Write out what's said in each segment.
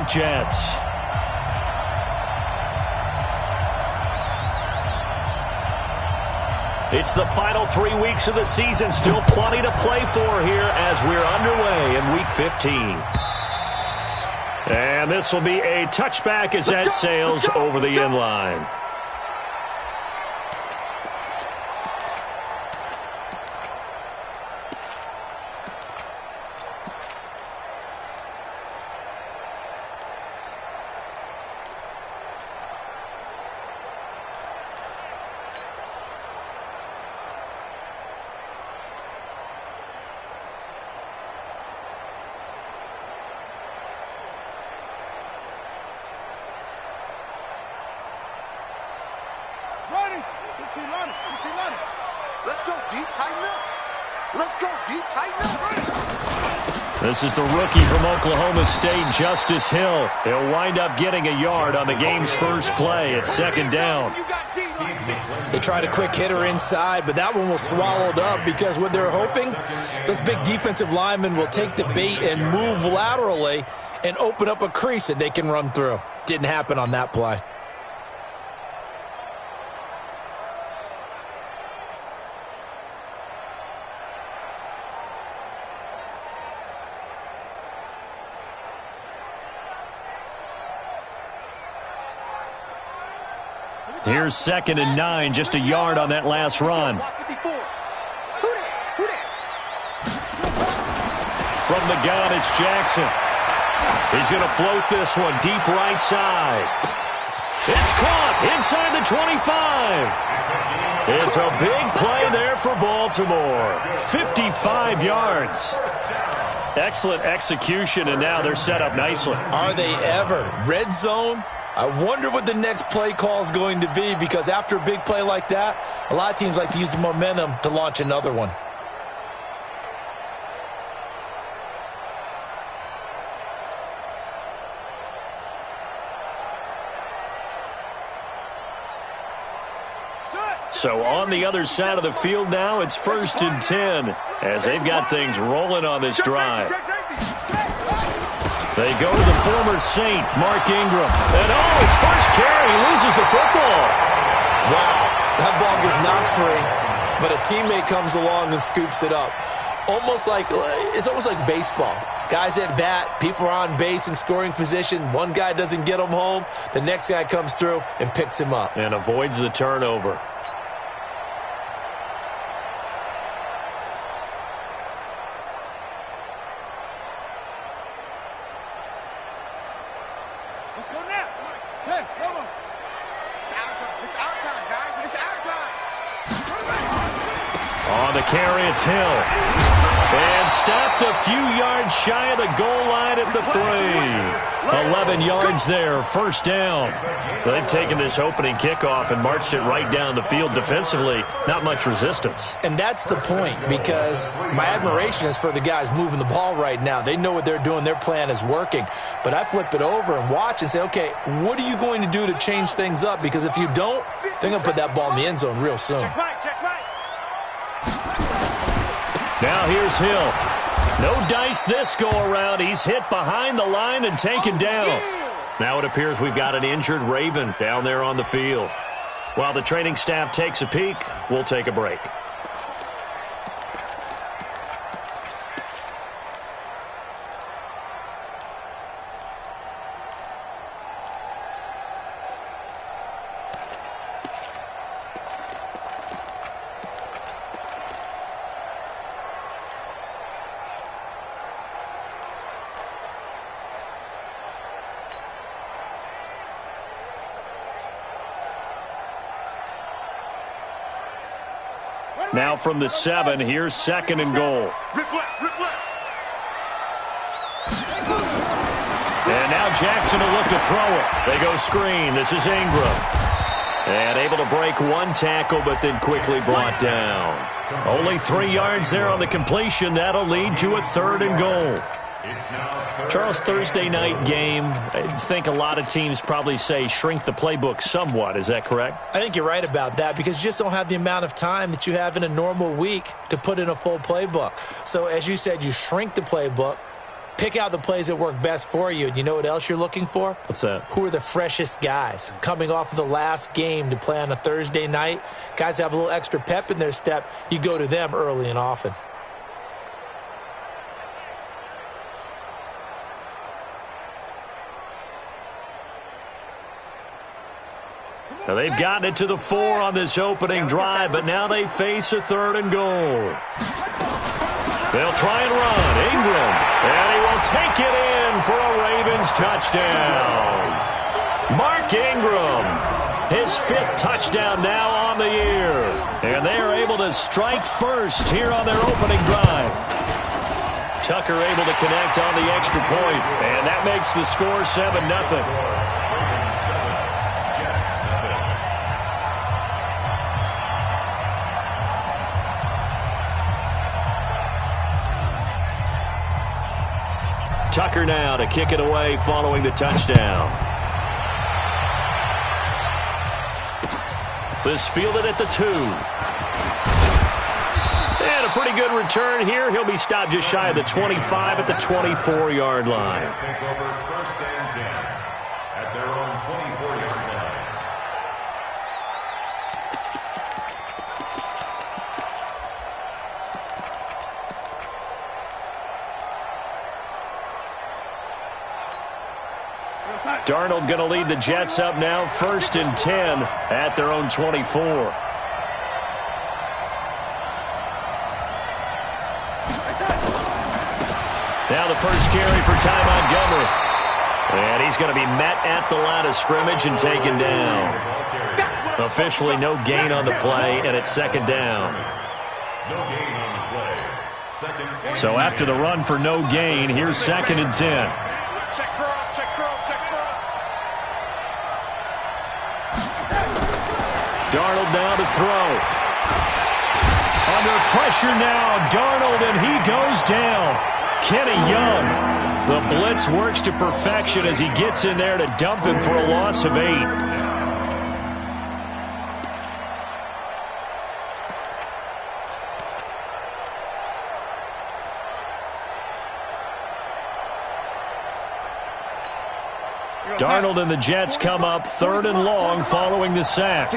York Jets. It's the final 3 weeks of the season. Still plenty to play for here as we're underway in Week 15. And this will be a touchback as that sails over the end line. This is the rookie from Oklahoma State, Justice Hill. He'll wind up getting a yard on the game's first play at second down. They tried a quick hitter inside, but that one was swallowed up because what they're hoping, those big defensive linemen will take the bait and move laterally and open up a crease that they can run through. Didn't happen on that play. Here's 2nd and 9, just a yard on that last run. From the gun, it's Jackson. He's going to float this one deep right side. It's caught inside the 25. It's a big play there for Baltimore. 55 yards. Excellent execution, and now they're set up nicely. Are they ever? Red zone? I wonder what the next play call is going to be, because after a big play like that, a lot of teams like to use the momentum to launch another one. So on the other side of the field now, it's 1st and 10 as they've got things rolling on this drive. They go to the former Saint, Mark Ingram. And his first carry, loses the football. Wow, that ball was not free, but a teammate comes along and scoops it up. It's almost like baseball. Guys at bat, people are on base in scoring position. One guy doesn't get him home. The next guy comes through and picks him up. And avoids the turnover. Carry, it's Hill. And stopped a few yards shy of the goal line at the 3. 11 yards there, first down. They've taken this opening kickoff and marched it right down the field defensively. Not much resistance. And that's the point, because my admiration is for the guys moving the ball right now. They know what they're doing. Their plan is working. But I flip it over and watch and say, okay, what are you going to do to change things up? Because if you don't, they're going to put that ball in the end zone real soon. Now here's Hill. No dice this go-around. He's hit behind the line and taken down. Now it appears we've got an injured Raven down there on the field. While the training staff takes a peek, we'll take a break. Now from the 7, here's 2nd and goal. And now Jackson will look to throw it. They go screen. This is Ingram. And able to break one tackle, but then quickly brought down. Only 3 yards there on the completion. That'll lead to a 3rd and goal. Charles, Thursday night game, I think a lot of teams probably say shrink the playbook somewhat. Is that correct? I think you're right about that, because you just don't have the amount of time that you have in a normal week to put in a full playbook. So as you said, you shrink the playbook, Pick out the plays that work best for you. And you know what else you're looking for? What's that? Who are the freshest guys coming off of the last game to play on a Thursday night? Guys that have a little extra pep in their step, you go to them early and often. Now they've gotten it to the 4 on this opening drive, but now they face a 3rd and goal. They'll try and run. Ingram. And he will take it in for a Ravens touchdown. Mark Ingram. His 5th touchdown now on the year. And they are able to strike first here on their opening drive. Tucker able to connect on the extra point. And that makes the score 7-0. Tucker now to kick it away following the touchdown. This fielded at the 2. And a pretty good return here. He'll be stopped just shy of the 25 at the 24-yard line. Take over 1st and 10 at their own 24-yard line. Darnold going to lead the Jets up now, 1st and 10 at their own 24. Now the first carry for Ty Montgomery. And he's going to be met at the line of scrimmage and taken down. Officially no gain on the play, and it's 2nd down. No gain on the play. 2nd and So after the run for no gain, here's 2nd and 10. Check cross, check cross, check cross. Darnold now to throw. Under pressure now, Darnold, and he goes down. Kenny Young. The blitz works to perfection as he gets in there to dump him for a loss of 8. Darnold and the Jets come up 3rd and long following the sack.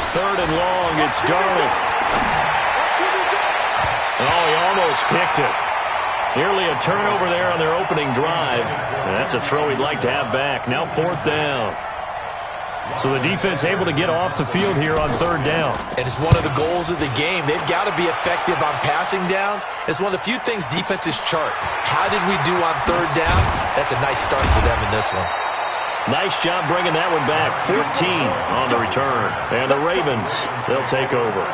3rd and long, it's Darnold. Oh, he almost picked it. Nearly a turnover there on their opening drive. And that's a throw he'd like to have back. Now 4th down. So the defense able to get off the field here on 3rd down. And it's one of the goals of the game. They've got to be effective on passing downs. It's one of the few things defenses chart. How did we do on 3rd down? That's a nice start for them in this one. Nice job bringing that one back. 14 on the return. And the Ravens, they'll take over.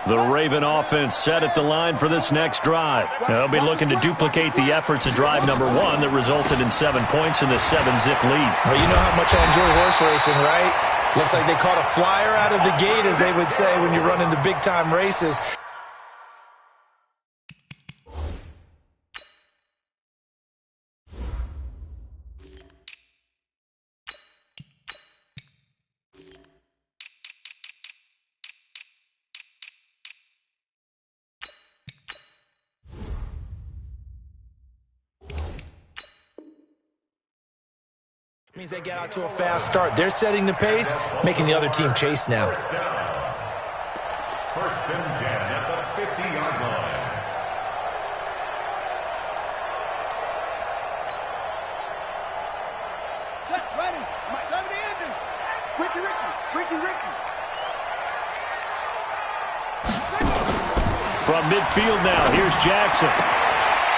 The Raven offense set at the line for this next drive. They'll be looking to duplicate the efforts of drive number 1 that resulted in 7 points in the 7-zip lead. Well, you know how much I enjoy horse racing, right? Looks like they caught a flyer out of the gate, as they would say when you're running the big-time races. Means they get out to a fast start. They're setting the pace, making the other team chase now. 1st and 10 at the 50-yard line. Set, ready. Seven to ending. Ricky, Ricky, Ricky, Ricky. From midfield now, here's Jackson.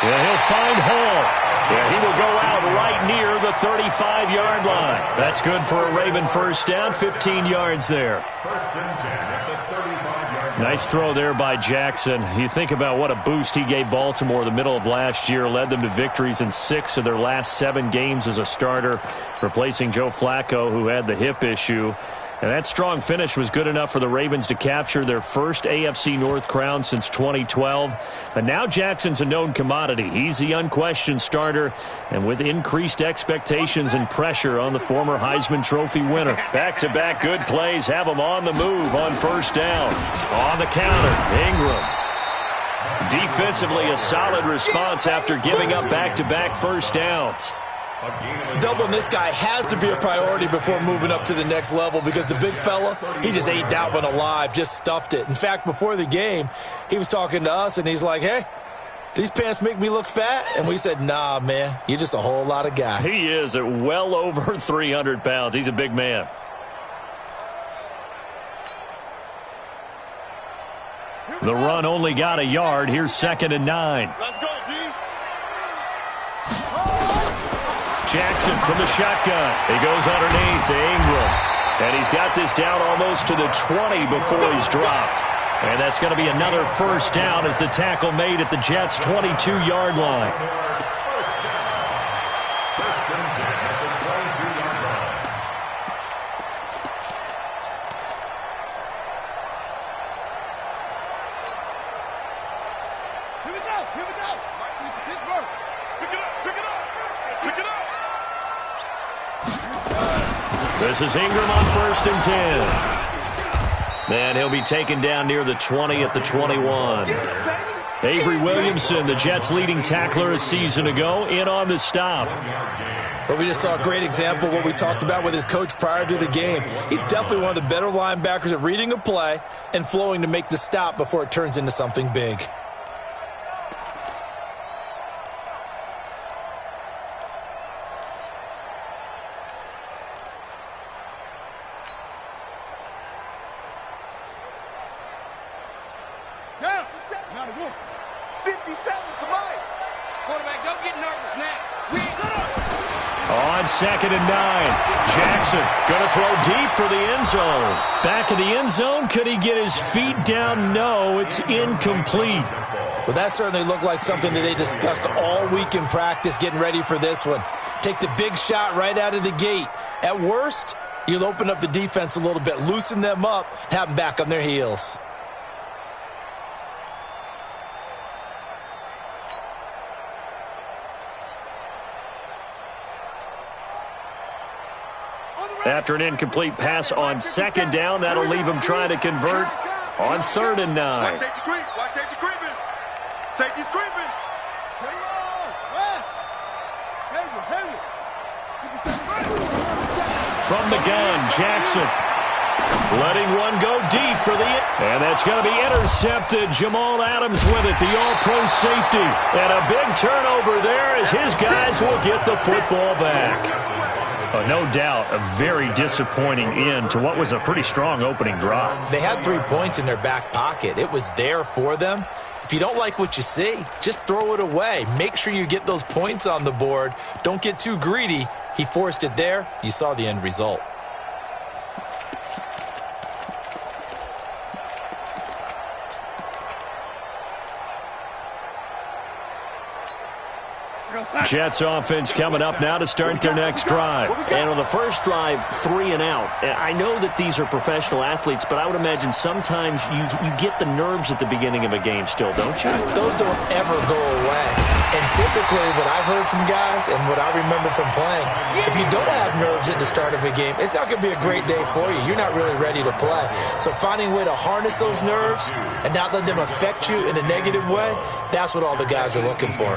Yeah, he'll find Hall. Yeah, he will go out right near the 35-yard line. That's good for a Raven first down, 15 yards there. First and 10 at the 35-yard line. Nice throw there by Jackson. You think about what a boost he gave Baltimore the middle of last year, led them to victories in 6 of their last 7 games as a starter, replacing Joe Flacco, who had the hip issue. And that strong finish was good enough for the Ravens to capture their first AFC North crown since 2012. And now Jackson's a known commodity. He's the unquestioned starter, and with increased expectations and pressure on the former Heisman Trophy winner. Back-to-back good plays have him on the move on first down. On the counter, Ingram. Defensively, a solid response after giving up back-to-back first downs. Doubling this guy has to be a priority before moving up to the next level, because the big fella, he just ate that one alive, just stuffed it. In fact, before the game, he was talking to us, and he's like, hey, these pants make me look fat? And we said, nah, man, you're just a whole lot of guy. He is at well over 300 pounds. He's a big man. The run only got a yard. Here's 2nd and 9. Let's go, D. Jackson from the shotgun. He goes underneath to Ingram. And he's got this down almost to the 20 before he's dropped. And that's going to be another first down as the tackle made at the Jets' 22-yard line. First and 10 at the 22-yard line. Here we go. Here we go. Pittsburgh. Pick it up. Pick it up. Pick it up. This is Ingram on 1st and 10. And he'll be taken down near the 20 at the 21. Avery Williamson, the Jets' leading tackler a season ago, in on the stop. But we just saw a great example of what we talked about with his coach prior to the game. He's definitely one of the better linebackers at reading a play and flowing to make the stop before it turns into something big. Down. Now the wolf. 57 to mine. Quarterback, don't get nervous now. We ain't good. On 2nd and 9. Jackson going to throw deep for the end zone. Back in the end zone. Could he get his feet down? No, it's incomplete. Well, that certainly looked like something that they discussed all week in practice getting ready for this one. Take the big shot right out of the gate. At worst, you'll open up the defense a little bit, loosen them up, and have them back on their heels. After an incomplete pass on 2nd down, that'll leave him trying to convert on 3rd and 9. Watch safety creep. Watch safety creeping. Safety's creeping. Get him on. West. Hayward. 57. From the gun, Jackson letting one go deep for the... And that's going to be intercepted. Jamal Adams with it, the all-pro safety. And a big turnover there as his guys will get the football back. No doubt, a very disappointing end to what was a pretty strong opening drive. They had 3 points in their back pocket. It was there for them. If you don't like what you see, just throw it away. Make sure you get those points on the board. Don't get too greedy. He forced it there. You saw the end result. Jets offense coming up now to start their next drive. And on the first drive, 3 and out. I know that these are professional athletes, but I would imagine sometimes you get the nerves at the beginning of a game still, don't you? Those don't ever go away. And typically what I've heard from guys and what I remember from playing, if you don't have nerves at the start of a game, it's not going to be a great day for you. You're not really ready to play. So finding a way to harness those nerves and not let them affect you in a negative way, that's what all the guys are looking for.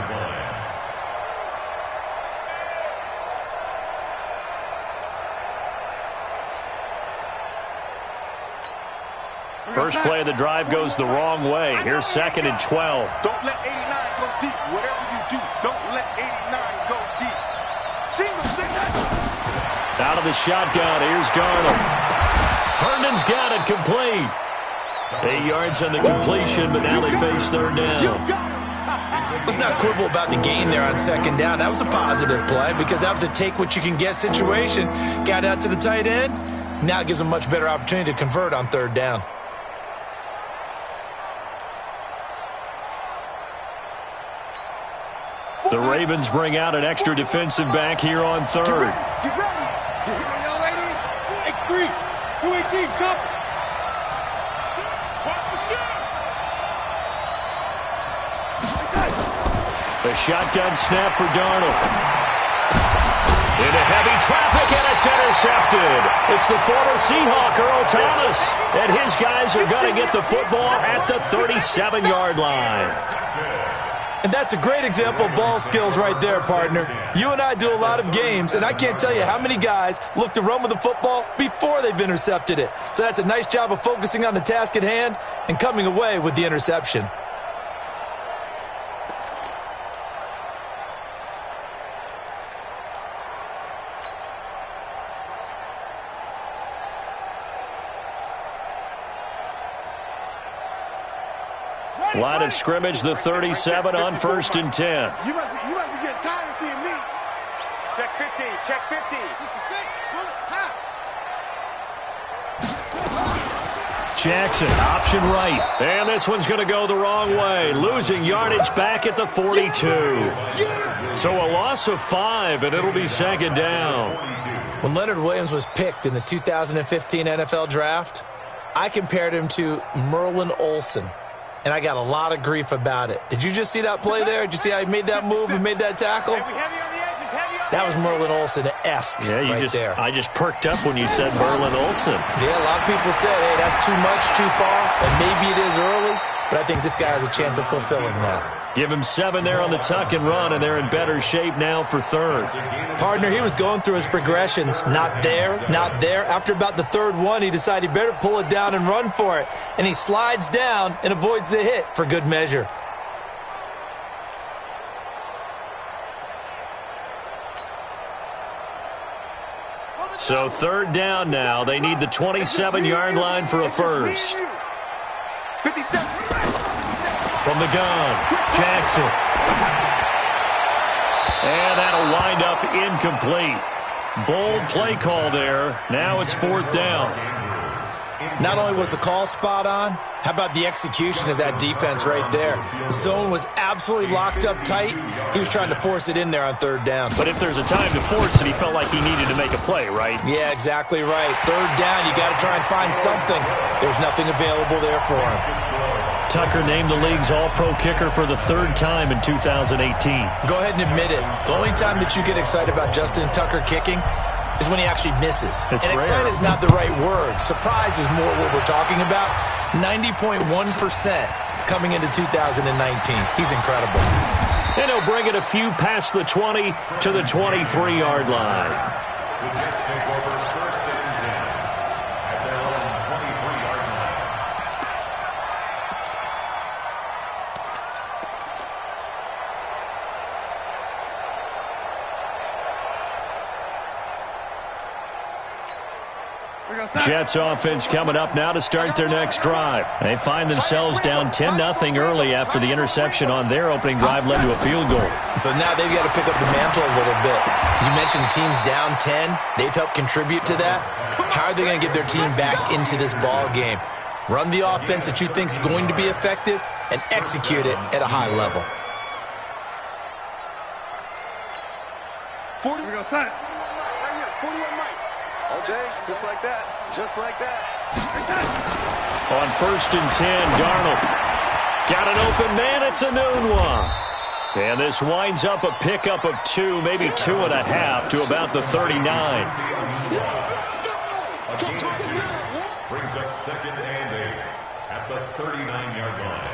First play of the drive goes the wrong way. Here's 2nd and 12. Don't let 89 go deep. Whatever you do, don't let 89 go deep. Out of the shotgun, here's Darnold. Herndon's got it complete. 8 yards on the completion, but now they face 3rd down. Let's not quibble about the gain there on second down. That was a positive play because that was a take-what-you-can-get situation. Got out to the tight end. Now it gives them a much better opportunity to convert on third down. The Ravens bring out an extra defensive back here on third. Get ready. Get ready, y'all ready? X3, 218, jump. Watch the shot. The shotgun snap for Darnold. Into heavy traffic, and it's intercepted. It's the former Seahawk, Earl Thomas. And his guys are going to get the football at the 37-yard line. And that's a great example of ball skills right there, partner. You and I do a lot of games, and I can't tell you how many guys look to run with the football before they've intercepted it. So that's a nice job of focusing on the task at hand and coming away with the interception. Line of scrimmage, the 37 on 1st and 10. You must be getting tired of seeing me. Check 15, check 15. 66, Jackson, option right. And this one's going to go the wrong way. Losing yardage back at the 42. So a loss of 5, and it'll be second down. When Leonard Williams was picked in the 2015 NFL Draft, I compared him to Merlin Olsen. And I got a lot of grief about it. Did you just see that play there? Did you see how he made that move and made that tackle? That was Merlin Olsen-esque there. I just perked up when you said Merlin Olsen. Yeah, a lot of people said, hey, that's too much, too far, and maybe it is early, but I think this guy has a chance of fulfilling that. Give him 7 there on the tuck and run, and they're in better shape now for third. Partner, he was going through his progressions. Not there, not there. After about the third one, he decided he better pull it down and run for it. And he slides down and avoids the hit for good measure. So third down now. They need the 27-yard line for a first. 57. From the gun, Jackson. And that'll wind up incomplete. Bold play call there. Now it's 4th down. Not only was the call spot on, how about the execution of that defense right there? The zone was absolutely locked up tight. He was trying to force it in there on third down. But if there's a time to force it, he felt like he needed to make a play, right? Yeah, exactly right. Third down, you got to try and find something. There's nothing available there for him. Tucker named the league's all-pro kicker for the 3rd time in 2018. Go ahead and admit it. The only time that you get excited about Justin Tucker kicking is when he actually misses. And excited is not the right word. Surprise is more what we're talking about. 90.1% coming into 2019. He's incredible. And he'll bring it a few past the 20 to the 23-yard line. Jets offense coming up now to start their next drive. They find themselves down 10-0 early after the interception on their opening drive led to a field goal. So now they've got to pick up the mantle a little bit. You mentioned the team's down 10. They've helped contribute to that. How are they going to get their team back into this ball game? Run the offense that you think is going to be effective and execute it at a high level. 40. We go, son. Right here, 41 Mike. All day, just like that. Just like that. On 1st and 10, Darnold. Got an open man. It's a noon one. And this winds up a pickup of 2, maybe 2.5 to about the 39. Brings up 2nd and 8 at the 39-yard line.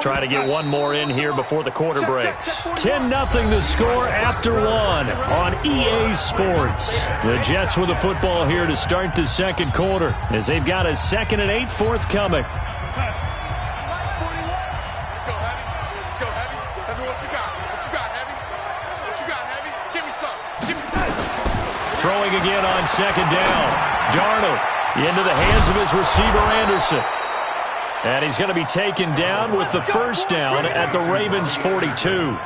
Try to get one more in here before the quarter breaks. 10-0 the score after 1 on EA Sports. The Jets with the football here to start the second quarter as they've got a 2nd and 8 forthcoming. Let's go, Heavy. Let's go, Heavy. Heavy, what you got? What you got, Heavy? What you got, Heavy? Give me some. Give me some. Throwing again on 2nd down. Darnold into the hands of his receiver, Anderson. And he's going to be taken down with the first down at the Ravens' 42.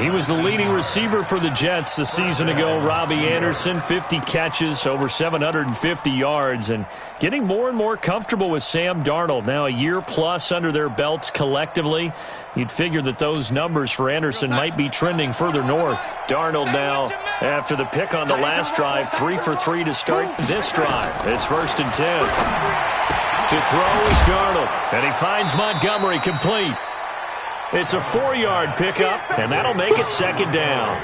He was the leading receiver for the Jets a season ago. Robbie Anderson, 50 catches, over 750 yards, and getting more and more comfortable with Sam Darnold. Now a year plus under their belts collectively. You'd figure that those numbers for Anderson might be trending further north. Darnold now, after the pick on the last drive, 3 for 3 to start this drive. It's 1st and 10. To throw is Darnold, and he finds Montgomery complete. It's a 4-yard pickup, and that'll make it 2nd down.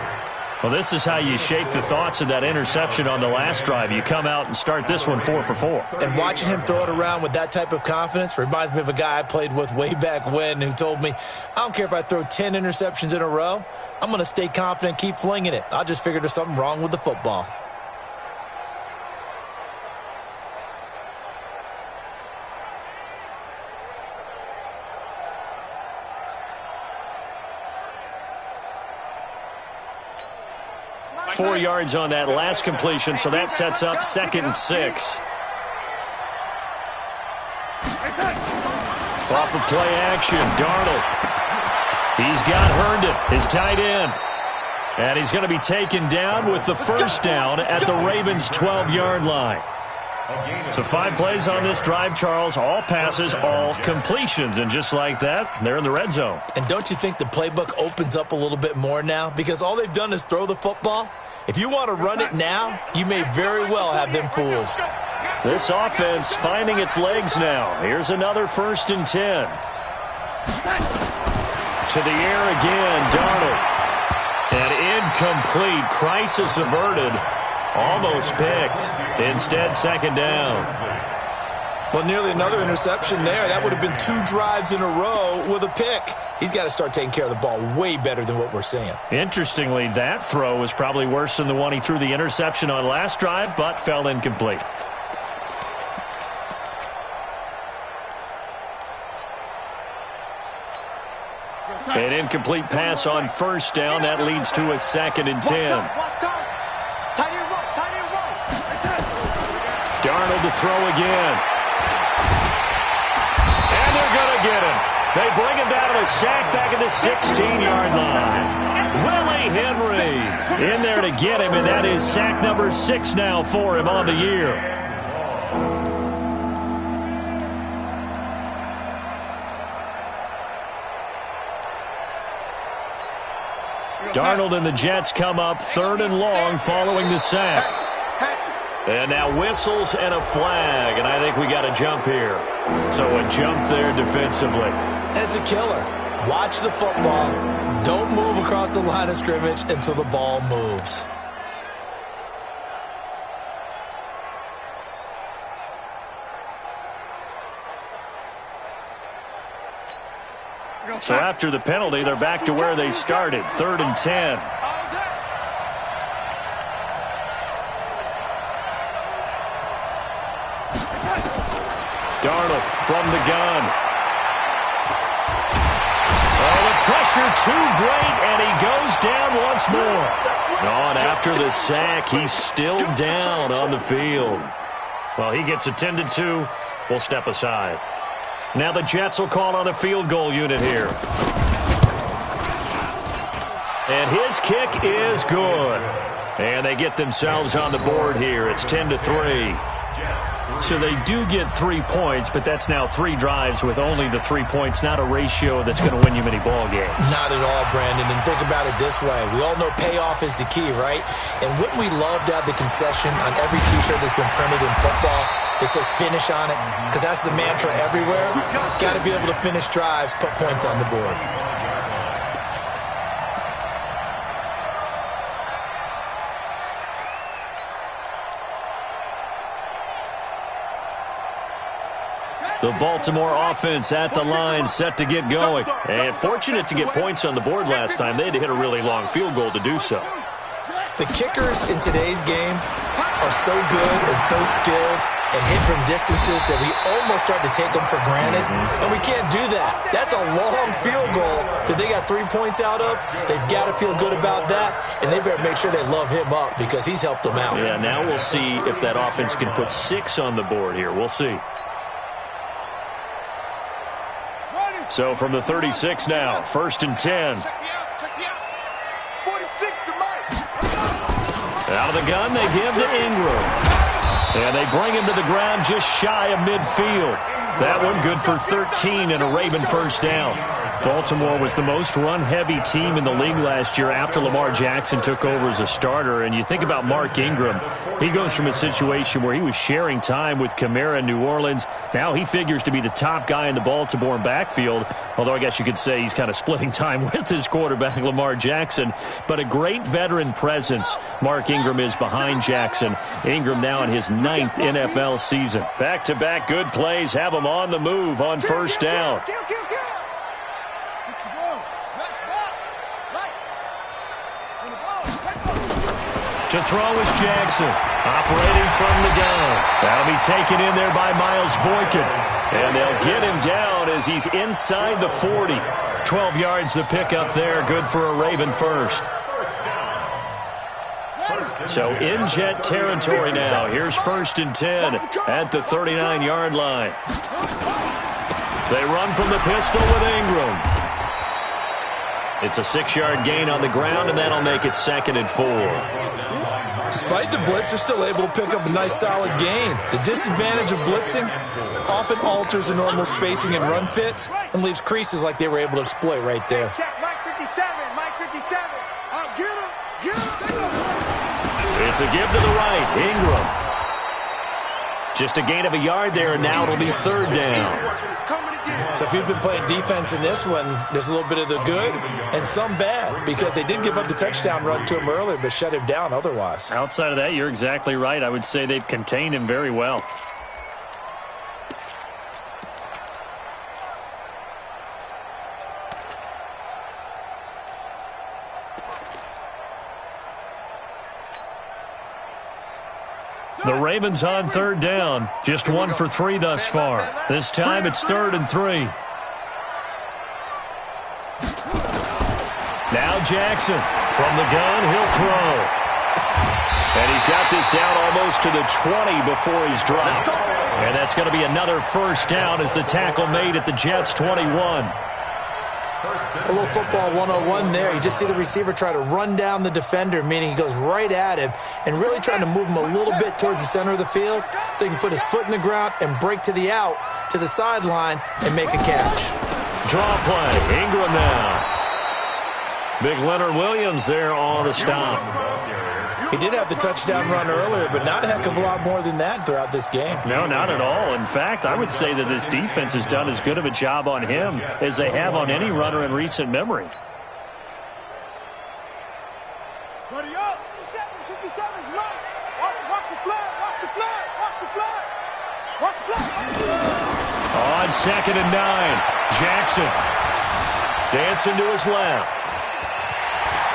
Well, this is how you shake the thoughts of that interception on the last drive. You come out and start this one 4 for 4. And watching him throw it around with that type of confidence reminds me of a guy I played with way back when who told me, I don't care if I throw 10 interceptions in a row. I'm going to stay confident, keep flinging it. I just figured there's something wrong with the football. Four yards on that last completion, so that sets up 2nd and 6. Off of play action, Darnold. He's got Herndon, his tight end. And he's going to be taken down with the first down at the Ravens' 12-yard line. So 5 plays on this drive, Charles. All passes, all completions. And just like that, they're in the red zone. And don't you think the playbook opens up a little bit more now? Because all they've done is throw the football. If you want to run it now, you may very well have them fooled. This offense finding its legs now. Here's another 1st and 10. To the air again, Darnold. And incomplete. Crisis averted. Almost picked. Instead, 2nd down. Well, nearly another interception there. That would have been 2 drives in a row with a pick. He's got to start taking care of the ball way better than what we're seeing. Interestingly, that throw was probably worse than the one he threw the interception on last drive, but fell incomplete. An incomplete pass on 1st down. That leads to a 2nd and 10. Darnold to throw again. And they're going to get him. They bring him down to a sack back at the 16-yard line. Willie Henry in there to get him, and that is sack number 6 now for him on the year. Darnold and the Jets come up 3rd and long following the sack. And now whistles and a flag, and I think we got a jump here. So a jump there defensively. And it's a killer. Watch the football. Don't move across the line of scrimmage until the ball moves. So after the penalty, they're back to where they started, 3rd and 10. Darnold from the gun. Oh, the pressure too great, and he goes down once more. On after the sack, he's still down on the field. Well, he gets attended to. We'll step aside. Now the Jets will call on the field goal unit here. And his kick is good. And they get themselves on the board here. It's 10-3. So they do get 3 points, but that's now 3 drives with only the 3 points, not a ratio that's going to win you many ball games. Not at all, Brandon. And think about it this way. We all know payoff is the key, right? And wouldn't we love to have the concession on every T-shirt that's been printed in football? It says finish on it, because that's the mantra everywhere. Got to be able to finish drives, put points on the board. The Baltimore offense at the line, set to get going. And fortunate to get points on the board last time. They had to hit a really long field goal to do so. The kickers in today's game are so good and so skilled and hit from distances that we almost start to take them for granted. And we can't do that. That's a long field goal that they got 3 points out of. They've got to feel good about that, and they better make sure they love him up because he's helped them out. Yeah, now we'll see if that offense can put 6 on the board here. We'll see. So from the 36 now, 1st and 10. Check me out. 46 to Mike. Out of the gun, they give to Ingram. And they bring him to the ground just shy of midfield. That one good for 13 and a Raven first down. Baltimore was the most run-heavy team in the league last year after Lamar Jackson took over as a starter. And you think about Mark Ingram. He goes from a situation where he was sharing time with Kamara in New Orleans. Now he figures to be the top guy in the Baltimore backfield. Although I guess you could say he's kind of splitting time with his quarterback, Lamar Jackson. But a great veteran presence Mark Ingram is behind Jackson. Ingram now in his 9th NFL season. Back-to-back good plays have him on the move on first down. To throw is Jackson, operating from the gun. That'll be taken in there by Miles Boykin. And they'll get him down as he's inside the 40. 12 yards to pick up there, good for a Raven first. So in Jet territory now. Here's 1st and 10 at the 39-yard line. They run from the pistol with Ingram. It's a 6-yard gain on the ground, and that'll make it 2nd and 4. Despite the blitz, they're still able to pick up a nice solid gain. The disadvantage of blitzing often alters the normal spacing and run fits and leaves creases like they were able to exploit right there. Check Mike 57. I'll get him. It's a give to the right. Ingram. Just a gain of a yard there, and now it'll be 3rd down. So if you've been playing defense in this one, there's a little bit of the good and some bad, because they did give up the touchdown run to him earlier but shut him down otherwise. Outside of that, you're exactly right. I would say they've contained him very well. The Ravens on 3rd down. Just 1 for 3 thus far. This time it's 3rd and 3. Now Jackson from the gun. He'll throw. And he's got this down almost to the 20 before he's dropped. And that's going to be another first down as the tackle made at the Jets' 21. A little football 101 there. You just see the receiver try to run down the defender, meaning he goes right at him and really trying to move him a little bit towards the center of the field so he can put his foot in the ground and break to the out, to the sideline, and make a catch. Draw play. Ingram now. Big Leonard Williams there on the stop. He did have the touchdown run earlier, but not a heck of a lot more than that throughout this game. No, not at all. In fact, I would say that this defense has done as good of a job on him as they have on any runner in recent memory. Buddy up. 57's right. Watch the flag. On 2nd and 9. Jackson dancing to his left.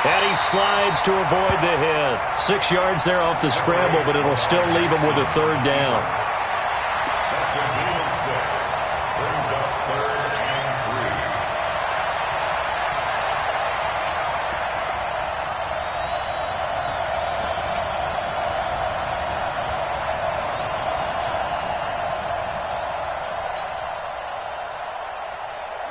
And he slides to avoid the hit. 6 yards there off the scramble, but it'll still leave him with a 3rd down. That's a gain of 6. Brings up 3rd and 3.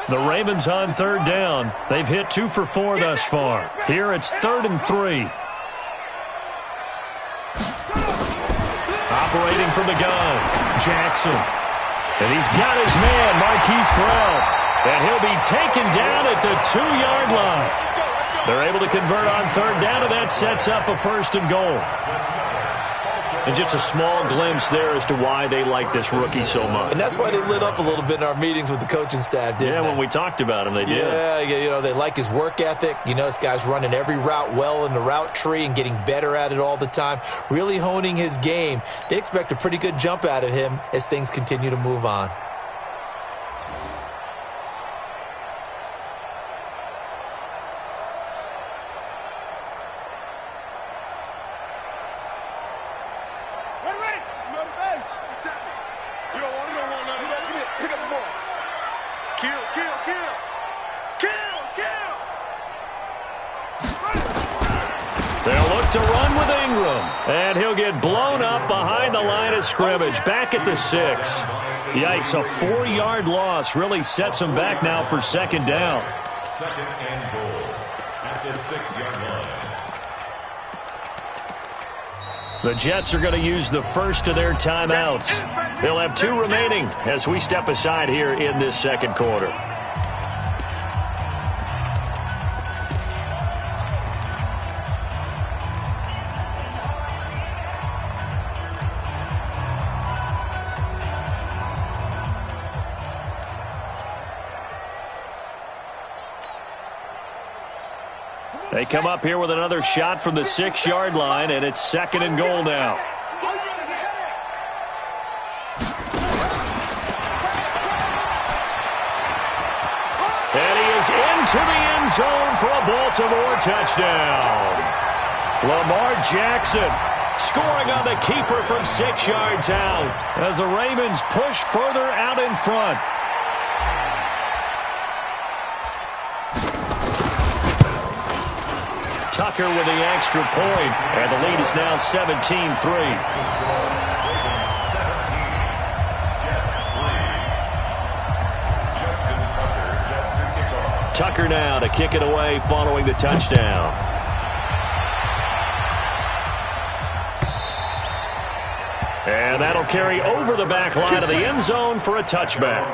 The Ravens on 3rd down. They've hit 2 for 4 thus far. Here it's 3rd and 3. Operating from the gun, Jackson. And he's got his man, Marquise Brown. And he'll be taken down at the 2-yard line. They're able to convert on 3rd down, and that sets up a 1st and goal. And just a small glimpse there as to why they like this rookie so much. And that's why they lit up a little bit in our meetings with the coaching staff, didn't they? Yeah, when we talked about him, they did. Yeah, you know, they like his work ethic. You know, this guy's running every route well in the route tree and getting better at it all the time, really honing his game. They expect a pretty good jump out of him as things continue to move on. They'll look to run with Ingram. And he'll get blown up behind the line of scrimmage, back at the 6. Yikes, a 4-yard loss really sets them back now for second down. Second and goal at the 6-yard line. The Jets are going to use the first of their timeouts. They'll have 2 remaining as we step aside here in this second quarter. They come up here with another shot from the 6-yard line, and it's second and goal now. And he is into the end zone for a Baltimore touchdown. Lamar Jackson scoring on the keeper from 6 yards out as the Ravens push further out in front. Tucker with the extra point, and the lead is now 17-3. Tucker now to kick it away following the touchdown. And that'll carry over the back line of the end zone for a touchback.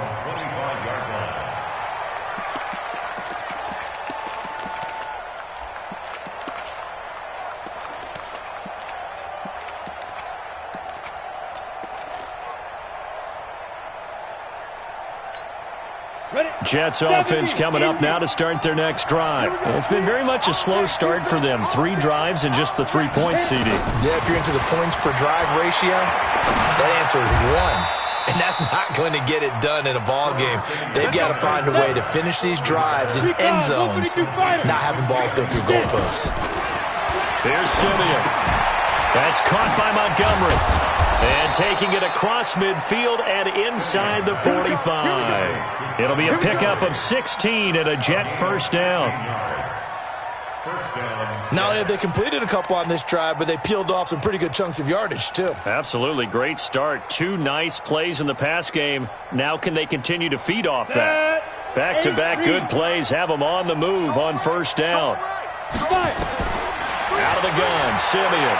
Jets offense coming up now to start their next drive. It's been very much a slow start for them. 3 drives and just the 3-point CD. Yeah, if you're into the points per drive ratio, that answer is 1. And that's not going to get it done in a ball game. They've got to find a way to finish these drives in end zones, not having balls go through goalposts. Here's Simeon. That's caught by Montgomery. And taking it across midfield and inside the 45. It'll be a pickup of 16 and a Jet first down. Now, they completed a couple on this drive, but they peeled off some pretty good chunks of yardage, too. Absolutely. Great start. 2 nice plays in the pass game. Now can they continue to feed off that? Back-to-back good plays have them on the move on first down. Out of the gun, Simeon.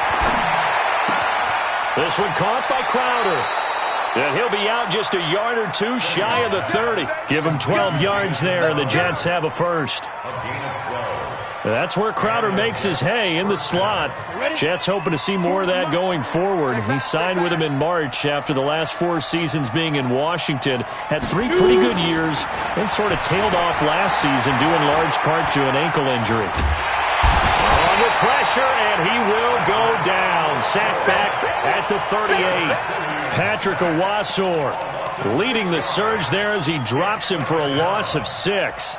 This one caught by Crowder. And he'll be out just a yard or 2 shy of the 30. Give him 12 yards there, and the Jets have a first. That's where Crowder makes his hay in the slot. Jets hoping to see more of that going forward. He signed with him in March after the last 4 seasons being in Washington. Had 3 pretty good years and sort of tailed off last season due in large part to an ankle injury. Under pressure, and he will go down. Sacked back at the 38. Patrick Owasor leading the surge there as he drops him for a loss of 6.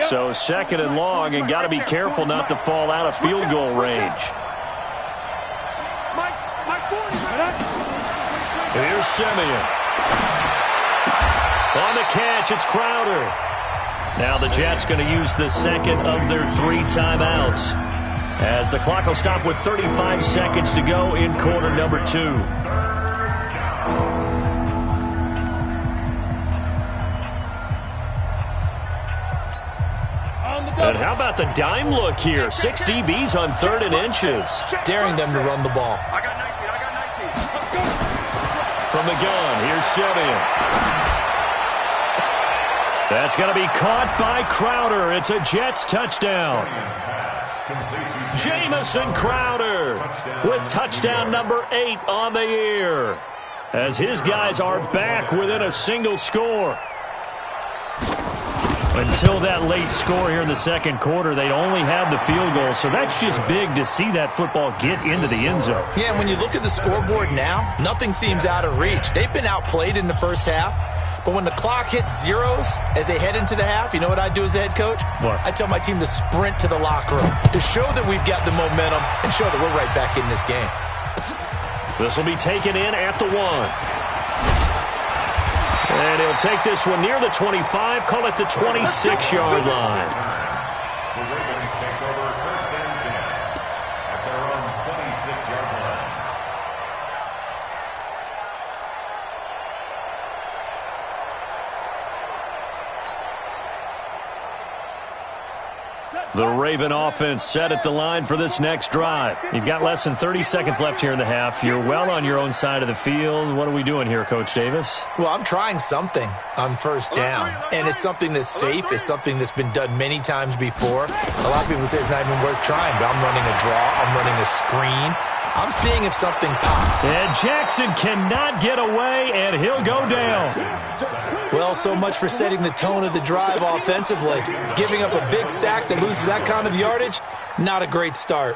So second and long, and got to be careful not to fall out of field goal range. Here's Simeon. On the catch, it's Crowder. Now the Jets going to use the second of their 3 timeouts, as the clock will stop with 35 seconds to go in quarter number 2. And how about the dime look here? 6 DBs on 3rd and inches. Daring them to run the ball. From the gun, here's Simeon. That's going to be caught by Crowder. It's a Jets touchdown. Jamison Crowder with touchdown number 8 on the year, as his guys are back within a single score. Until that late score here in the second quarter, they only had the field goal, so that's just big to see that football get into the end zone. Yeah, when you look at the scoreboard now, nothing seems out of reach. They've been outplayed in the first half, but when the clock hits zeros as they head into the half, you know what I do as the head coach? What? I tell my team to sprint to the locker room to show that we've got the momentum and show that we're right back in this game. This will be taken in at the 1. And he'll take this one near the 25, call it the 26-yard line. The Ravens take over 1st and 10 at their own 26-yard line. The Raven offense set at the line for this next drive. You've got less than 30 seconds left here in the half. You're well on your own side of the field. What are we doing here, Coach Davis? Well, I'm trying something on 1st down, and it's something that's safe. It's something that's been done many times before. A lot of people say it's not even worth trying, but I'm running a draw. I'm running a screen. I'm seeing if something pops. And Jackson cannot get away, and he'll go down. Well, so much for setting the tone of the drive offensively. Giving up a big sack that loses that kind of yardage, not a great start.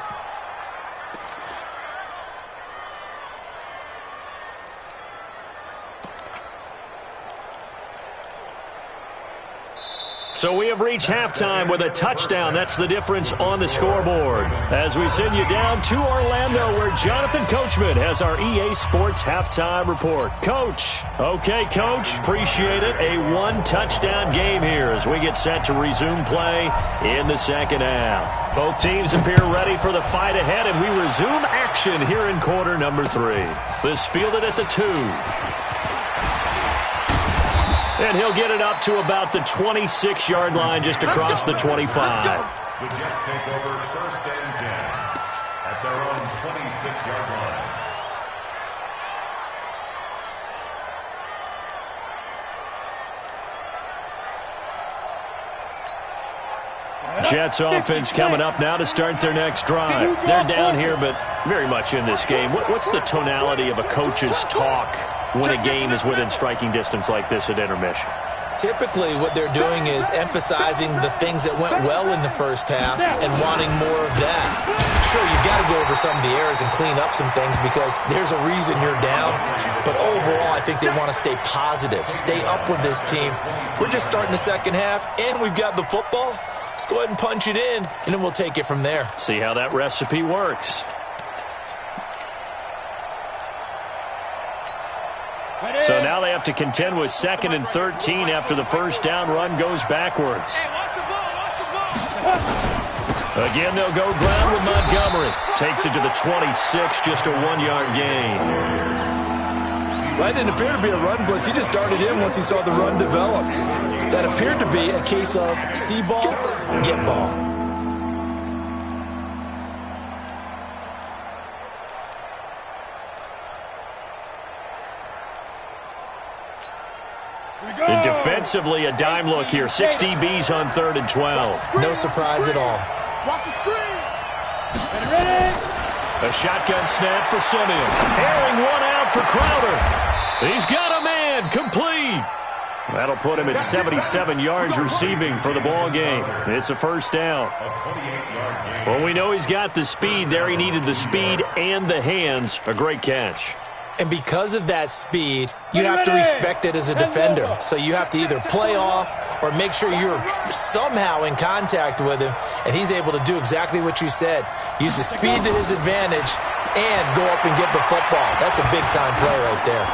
So we have reached halftime with a touchdown. That's the difference on the scoreboard. As we send you down to Orlando, where Jonathan Coachman has our EA Sports halftime report. Coach. Okay, Coach. Appreciate it. A one-touchdown game here as we get set to resume play in the second half. Both teams appear ready for the fight ahead, and we resume action here in quarter number 3. This fielded at the 2. And he'll get it up to about the 26-yard line just across the 25. The Jets take over 1st and 10 at their own 26-yard line. Jets offense coming up now to start their next drive. They're down here, but very much in this game. What's the tonality of a coach's talk when a game is within striking distance like this at intermission? Typically, what they're doing is emphasizing the things that went well in the first half and wanting more of that. Sure, you've got to go over some of the errors and clean up some things because there's a reason you're down. But overall, I think they want to stay positive, stay up with this team. We're just starting the second half, and we've got the football. Let's go ahead and punch it in, and then we'll take it from there. See how that recipe works. So now they have to contend with 2nd and 13 after the first down run goes backwards. Again, they'll go ground with Montgomery. Takes it to the 26, just a 1-yard gain. Well, that didn't appear to be a run blitz. He just darted in once he saw the run develop. That appeared to be a case of see ball, get ball. And defensively, a dime look here. 6 DBs on 3rd and 12. No surprise at all. Watch the screen. Ready? A shotgun snap for Simeon. Airing one out for Crowder. He's got a man. Complete. That'll put him at 77 yards receiving for the ball game. It's a first down. Well, we know he's got the speed there. He needed the speed and the hands. A great catch. And because of that speed, you have to respect it as a defender. So you have to either play off or make sure you're somehow in contact with him, and he's able to do exactly what you said. Use the speed to his advantage and go up and get the football. That's a big-time play right there.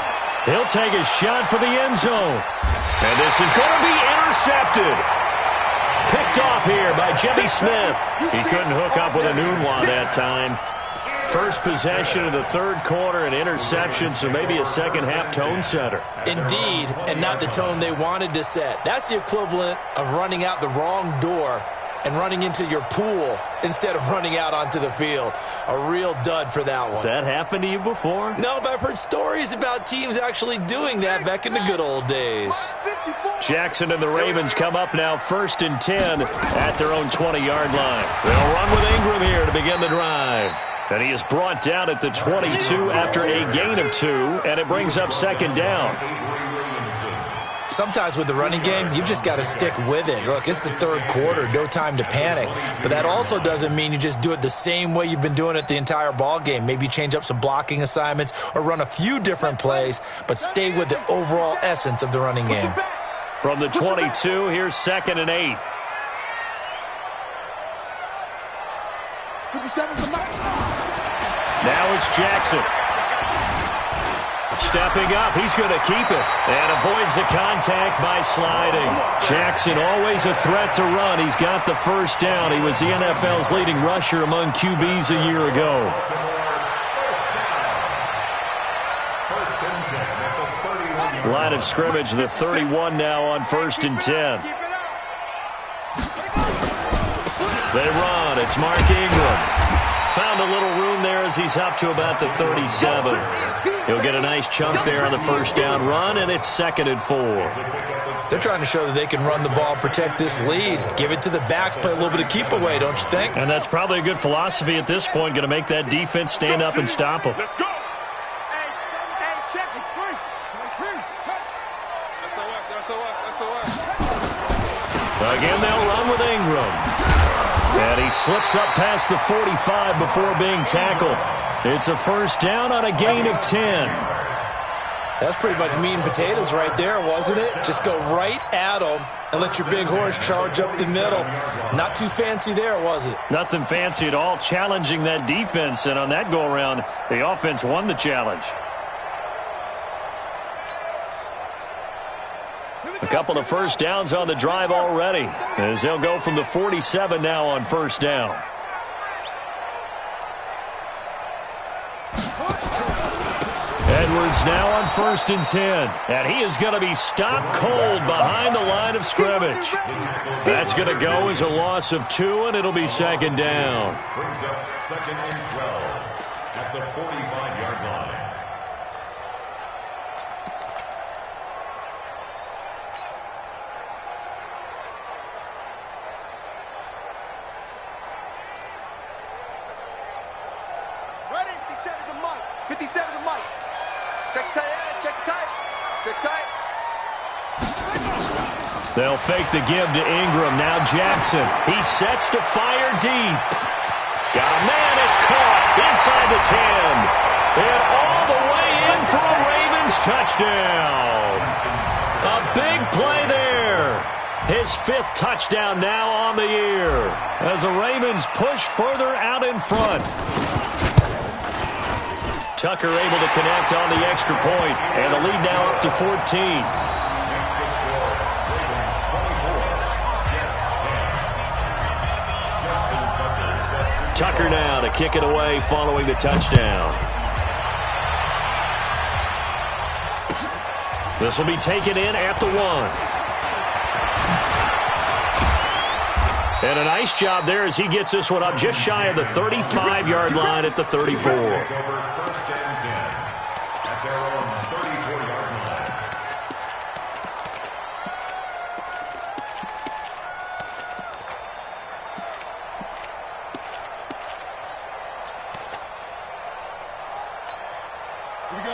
He'll take a shot for the end zone. And this is going to be intercepted. Picked off here by Jimmy Smith. He couldn't hook up with a Nunwa that time. First possession of the 3rd quarter, an interception, so maybe a second-half tone setter. Indeed, and not the tone they wanted to set. That's the equivalent of running out the wrong door and running into your pool instead of running out onto the field. A real dud for that one. Has that happened to you before? No, but I've heard stories about teams actually doing that back in the good old days. Jackson and the Ravens come up now 1st and 10 at their own 20-yard line. They'll run with Ingram here to begin the drive. And he is brought down at the 22 after a gain of 2, and it brings up 2nd down. Sometimes with the running game, you've just got to stick with it. Look, it's the 3rd quarter, no time to panic. But that also doesn't mean you just do it the same way you've been doing it the entire ball game. Maybe change up some blocking assignments or run a few different plays, but stay with the overall essence of the running game. From the 22, here's 2nd and 8. 57's the mark. Now it's Jackson. Stepping up, he's going to keep it and avoids the contact by sliding. Jackson always a threat to run. He's got the first down. He was the NFL's leading rusher among QBs a year ago. Line of scrimmage, the 31 now on 1st and 10. They run. It's Mark Ingram. Found a little room there as he's up to about the 37. He'll get a nice chunk there on the first down run, and it's 2nd and 4. They're trying to show that they can run the ball, protect this lead. Give it to the backs, play a little bit of keep away, don't you think? And that's probably a good philosophy at this point, going to make that defense stand up and stop them. Let's go. Hey, check it. SOS. Again, they'll run with Ingram. And he slips up past the 45 before being tackled. It's a first down on a gain of 10. That's pretty much meat and potatoes right there, wasn't it? Just go right at them and let your big horse charge up the middle. Not too fancy there, was it? Nothing fancy at all, challenging that defense. And on that go-around, the offense won the challenge. A couple of first downs on the drive already, as they'll go from the 47 now on first down. Edwards now on 1st and 10, and he is going to be stopped cold behind the line of scrimmage. That's going to go as a loss of 2, and it'll be 2nd down. Brings up 2nd and 12 at the 45-yard line. They'll fake the give to Ingram. Now Jackson. He sets to fire deep. Got a man. It's caught inside the 10. And all the way in for a Ravens touchdown. A big play there. His 5th touchdown now on the year as the Ravens push further out in front. Tucker able to connect on the extra point, and the lead now up to 14. Tucker now to kick it away following the touchdown. This will be taken in at the 1. And a nice job there as he gets this one up just shy of the 35-yard line at the 34.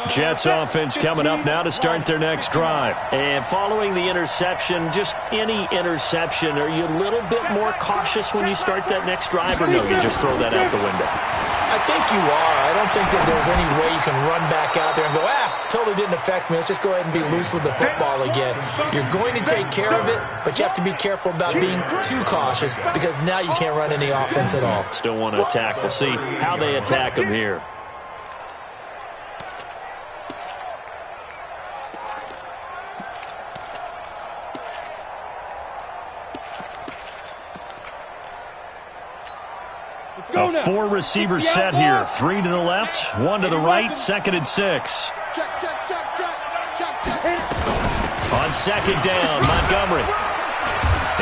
Jets offense coming up now to start their next drive. And following the interception, just any interception, are you a little bit more cautious when you start that next drive, or no, you just throw that out the window? I think you are. I don't think that there's any way you can run back out there and go, totally didn't affect me. Let's just go ahead and be loose with the football again. You're going to take care of it, but you have to be careful about being too cautious because now you can't run any offense at all. Still want to attack. We'll see how they attack him here. A 4-receiver set here. 3 to the left, 1 to the right, 2nd and 6. On 2nd down, Montgomery.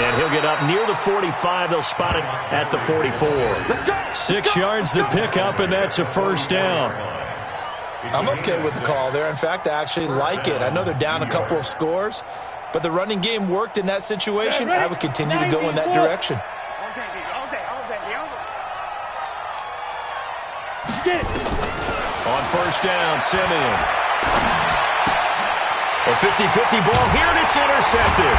And he'll get up near the 45. They'll spot it at the 44. 6 yards the pickup, and that's a first down. I'm okay with the call there. In fact, I actually like it. I know they're down a couple of scores, but the running game worked in that situation. I would continue to go in that direction. On first down, Simeon. A 50-50 ball here, and it's intercepted.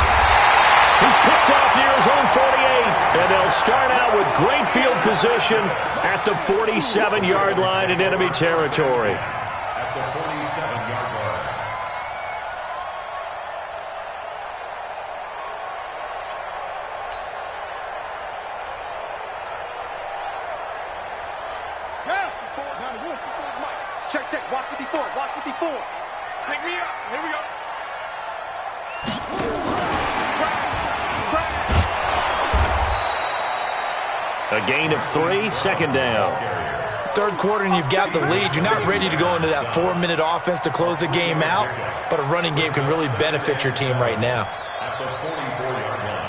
He's picked off near his own 48, and they'll start out with great field position at the 47-yard line in enemy territory. At the 47-yard line. Check. Watch 54. Pick me up. Here we go. A gain of 3, second down. Third quarter and you've got the lead. You're not ready to go into that 4-minute offense to close the game out, but a running game can really benefit your team right now. At the 44-yard line.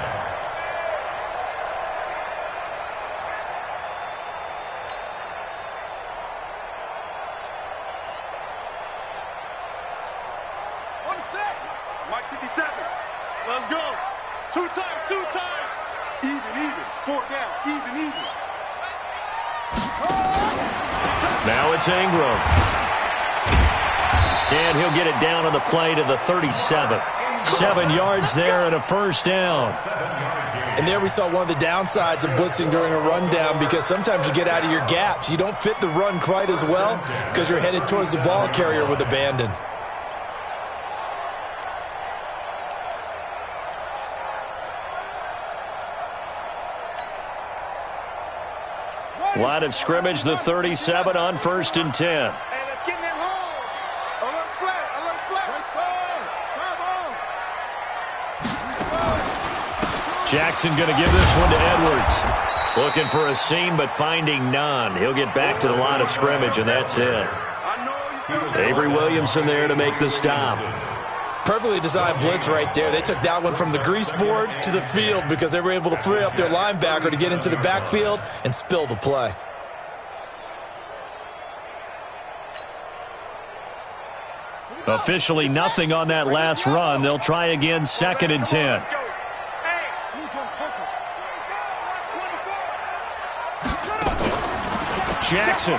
On set. Mike 57. Let's go. 2 times, 2 times. Even. 4 down. Even. Now it's Ingram. And he'll get it down on the play to the 37. 7 yards there and a first down. And there we saw one of the downsides of blitzing during a rundown, because sometimes you get out of your gaps. You don't fit the run quite as well because you're headed towards the ball carrier with abandon. Line of scrimmage, the 37 on 1st and 10. Hey, let's get in that hole. Alert flat. Jackson going to give this one to Edwards. Looking for a seam, but finding none. He'll get back to the line of scrimmage, and that's it. Avery Williamson there to make the stop. Perfectly designed blitz right there. They took that one from the grease board to the field because they were able to free up their linebacker to get into the backfield and spill the play. Officially nothing on that last run. They'll try again, 2nd and 10. Jackson.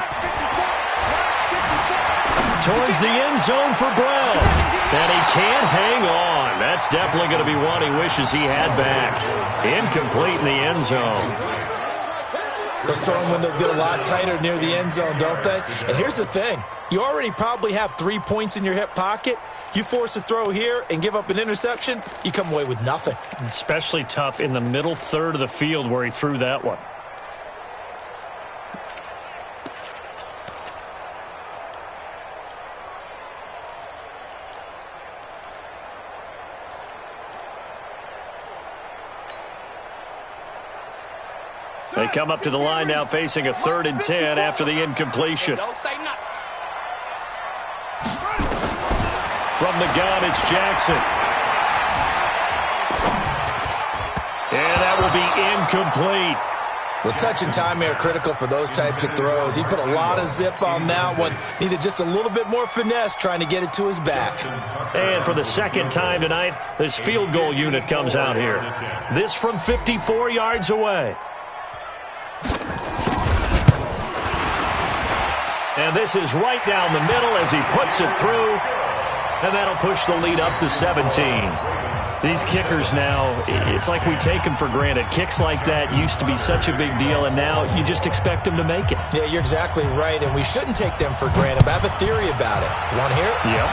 Towards the end zone for Brown. And he can't hang on. That's definitely going to be one he wishes he had back. Incomplete in the end zone. Those throwing windows get a lot tighter near the end zone, don't they? And here's the thing. You already probably have 3 points in your hip pocket. You force a throw here and give up an interception, you come away with nothing. Especially tough in the middle third of the field where he threw that one. They come up to the line now facing a 3rd and 10 after the incompletion. Don't say nothing. From the gun, it's Jackson. And that will be incomplete. Well, touch and timing are critical for those types of throws. He put a lot of zip on that one. Needed just a little bit more finesse trying to get it to his back. And for the second time tonight, this field goal unit comes out here. This from 54 yards away. And this is right down the middle as he puts it through. And that'll push the lead up to 17. These kickers now, it's like we take them for granted. Kicks like that used to be such a big deal, and now you just expect them to make it. Yeah, you're exactly right, and we shouldn't take them for granted. But I have a theory about it. You want to hear it? Yep.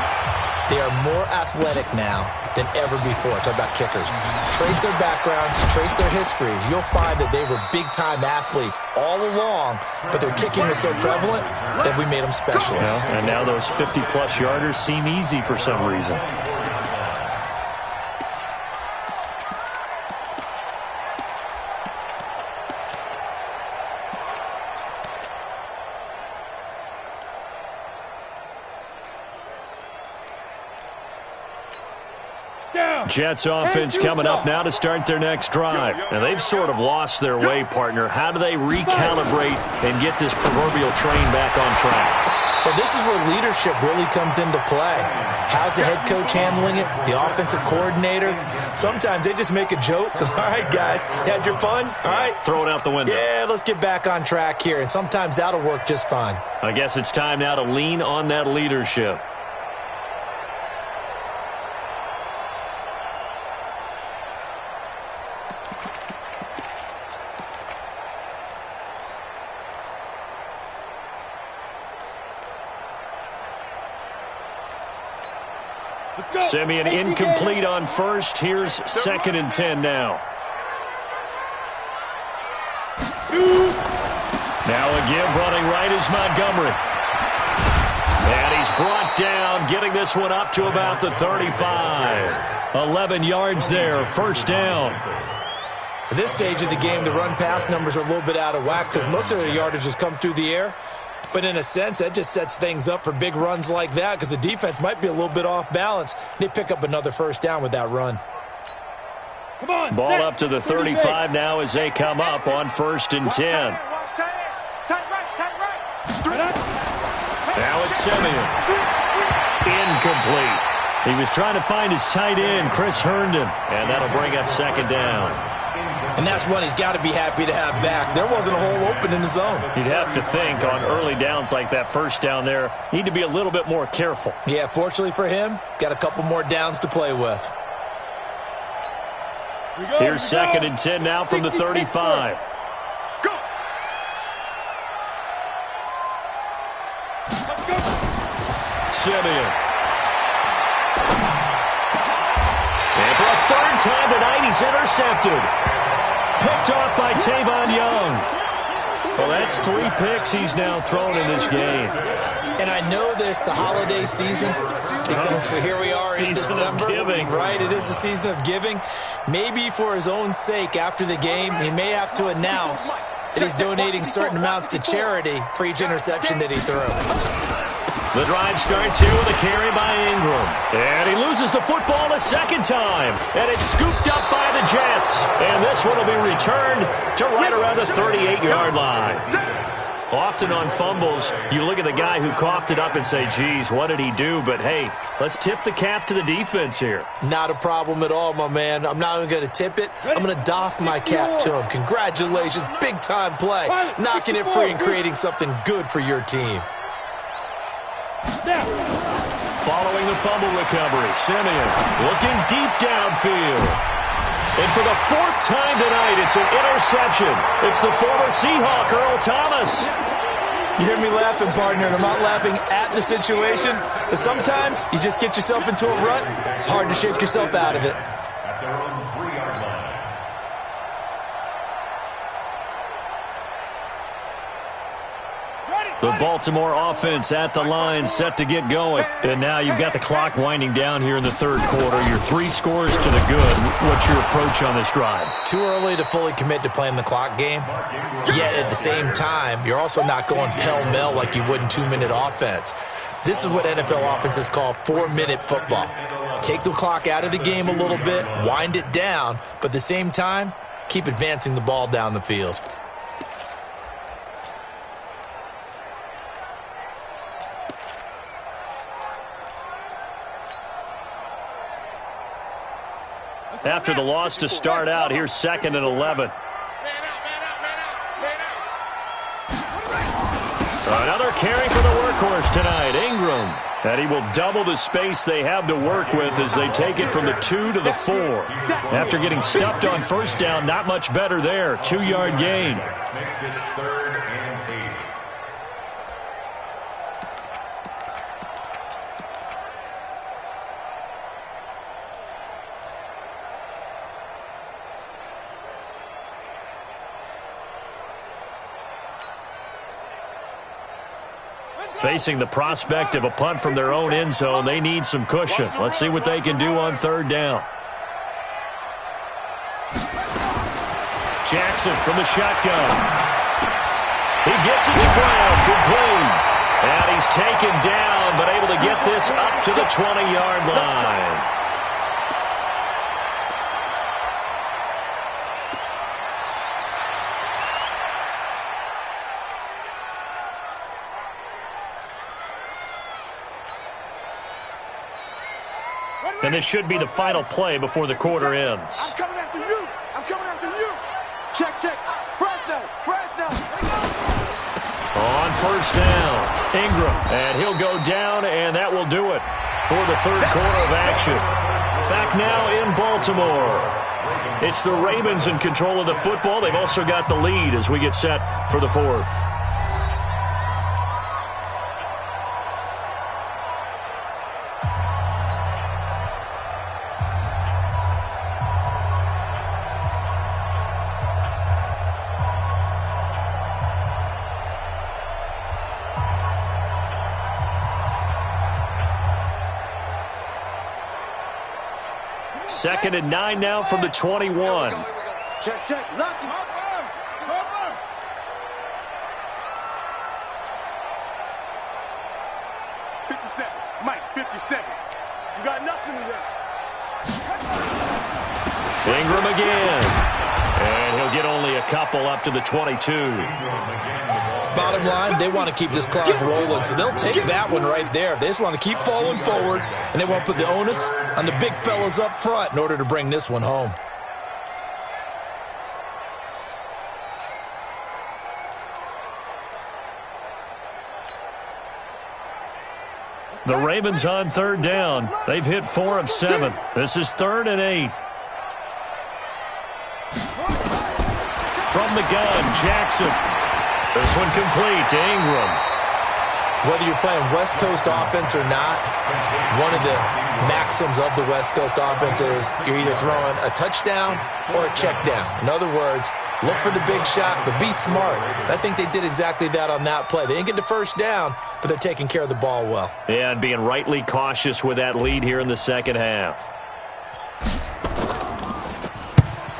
They are more athletic now than ever before. Talk about kickers. Trace their backgrounds, trace their histories. You'll find that they were big-time athletes all along, but their kicking was so prevalent that we made them specialists. Well, and now those 50-plus yarders seem easy for some reason. Jets offense coming up now to start their next drive. Now, they've sort of lost their way, partner. How do they recalibrate and get this proverbial train back on track? Well, this is where leadership really comes into play. How's the head coach handling it? The offensive coordinator? Sometimes they just make a joke. All right, guys, had your fun? All right. Throw it out the window. Yeah, let's get back on track here. And sometimes that'll work just fine. I guess it's time now to lean on that leadership. Simeon incomplete on first. Here's 2nd and 10 now. Now a give running right is Montgomery. And he's brought down, getting this one up to about the 35. 11 yards there, first down. At this stage of the game, the run-pass numbers are a little bit out of whack because most of the yardage has come through the air. But in a sense, that just sets things up for big runs like that because the defense might be a little bit off balance. They pick up another first down with that run. Come on, Ball up to the 35 now as they come up on 1st and 10. Now it's Simeon. Incomplete. He was trying to find his tight end, Chris Herndon, and that'll bring up 2nd down. And that's one he's got to be happy to have back. There wasn't a hole open in the zone. You'd have to think on early downs like that first down there, need to be a little bit more careful. Yeah, fortunately for him, got a couple more downs to play with. Here's 2nd and 10 now from the 35. Go. Simeon. And for a 3rd time tonight, he's intercepted. Picked off by Tavon Young. Well, that's 3 picks he's now thrown in this game. And I know this, the holiday season, because here we are in December. Giving. Right, it is the season of giving. Maybe for his own sake after the game, he may have to announce that he's donating certain amounts to charity for each interception that he threw. The drive starts here with a carry by Ingram. And he loses the football a 2nd time. And it's scooped up by the Jets. And this one will be returned to right around the 38-yard line. Often on fumbles, you look at the guy who coughed it up and say, geez, what did he do? But, hey, let's tip the cap to the defense here. Not a problem at all, my man. I'm not even going to tip it. I'm going to doff my cap to him. Congratulations, big-time play. Knocking it free and creating something good for your team. Following the fumble recovery, Simeon looking deep downfield. And for the 4th time tonight, it's an interception. It's the former Seahawk, Earl Thomas. You hear me laughing, partner, and I'm not laughing at the situation. But sometimes you just get yourself into a rut. It's hard to shake yourself out of it. At their own 3-yard line. The Baltimore offense at the line, set to get going. And now you've got the clock winding down here in the 3rd quarter. Your 3 scores to the good. What's your approach on this drive? Too early to fully commit to playing the clock game. Yet at the same time, you're also not going pell-mell like you would in 2-minute offense. This is what NFL offenses call 4-minute football. Take the clock out of the game a little bit, wind it down, but at the same time, keep advancing the ball down the field. After the loss to start out, here's 2nd and 11. Another carry for the workhorse tonight, Ingram. And he will double the space they have to work with as they take it from the 2 to the 4. After getting stuffed on 1st down, not much better there. 2-yard gain. Makes it 3rd and 8. Facing the prospect of a punt from their own end zone, they need some cushion. Let's see what they can do on 3rd down. Jackson from the shotgun. He gets it to Brown, complete. And he's taken down, but able to get this up to the 20-yard line. And this should be the final play before the quarter ends. I'm coming after you. I'm coming after you. Check, check. Fresno. On 1st down, Ingram. And he'll go down, and that will do it for the 3rd quarter of action. Back now in Baltimore. It's the Ravens in control of the football. They've also got the lead as we get set for the 4th. 2nd and 9 now from the 21. Check, check. Lock him. Cover. 50 seconds. Mike, 50 seconds. You got nothing to that. Ingram again. And he'll get only a couple up to the 22. Bottom line, they want to keep this clock rolling, so they'll take that one right there. They just want to keep falling forward, and they want to put the onus on the big fellas up front in order to bring this one home. The Ravens on 3rd down. They've hit 4 of 7. This is 3rd and 8. From the gun, Jackson. This one complete to Ingram. Whether you're playing West Coast offense or not, one of the maxims of the West Coast offense is you're either throwing a touchdown or a check down. In other words, look for the big shot, but be smart. I think they did exactly that on that play. They didn't get the first down, but they're taking care of the ball well. Yeah, and being rightly cautious with that lead here in the second half.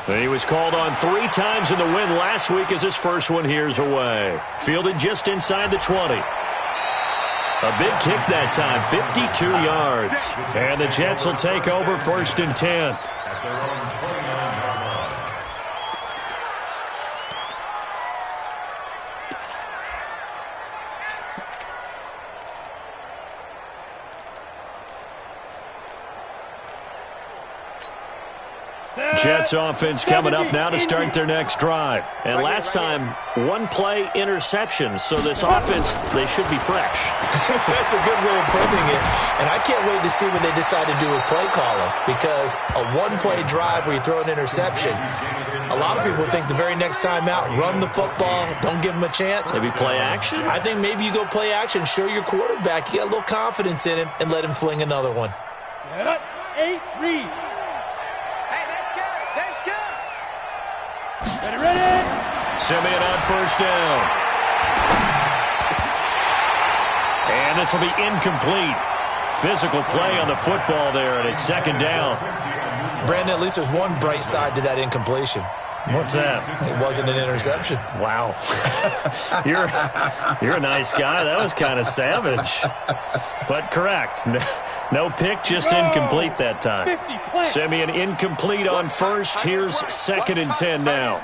He was called on 3 times in the win last week as his first one here's away. Fielded just inside the 20. A big kick that time, 52 yards. And the Jets will take over 1st and 10. At their own 29-yard line. Jets offense coming up now to start their next drive. And last time, 1-play interception. So this offense, they should be fresh. That's a good way of putting it. And I can't wait to see what they decide to do with play calling, because a 1-play drive where you throw an interception, a lot of people think the very next time out, run the football, don't give them a chance. Maybe play action? I think maybe you go play action, show your quarterback you got a little confidence in him, and let him fling another one. Set up. 8, read. Ready. Simeon on 1st down. And this will be incomplete. Physical play on the football there, and it's 2nd down. Brandon, at least there's one bright side to that incompletion. What's that? It wasn't an interception. Wow. You're a nice guy. That was kind of savage. But correct. No pick, just incomplete that time. Simeon incomplete on 1st. Here's 2nd and 10 now.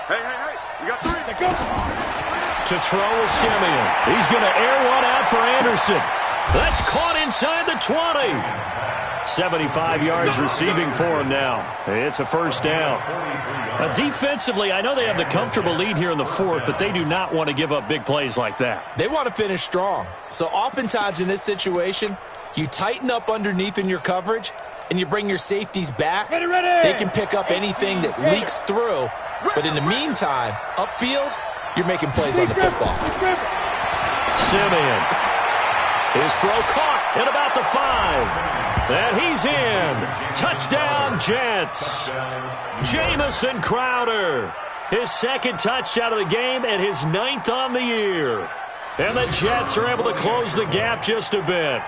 Hey, you got 3. Go. To throw is Simeon. He's going to air one out for Anderson. That's caught inside the 20. 75 yards receiving for him now. It's a 1st down. Defensively, I know they have the comfortable lead here in the 4th, but they do not want to give up big plays like that. They want to finish strong. So oftentimes in this situation, you tighten up underneath in your coverage, and you bring your safeties back. They can pick up anything that leaks through. But in the meantime, upfield, you're making plays on the football. Simeon. His throw caught at about the 5. And he's in. Touchdown, Jets. Jamison Crowder. His 2nd touchdown of the game and his 9th on the year. And the Jets are able to close the gap just a bit.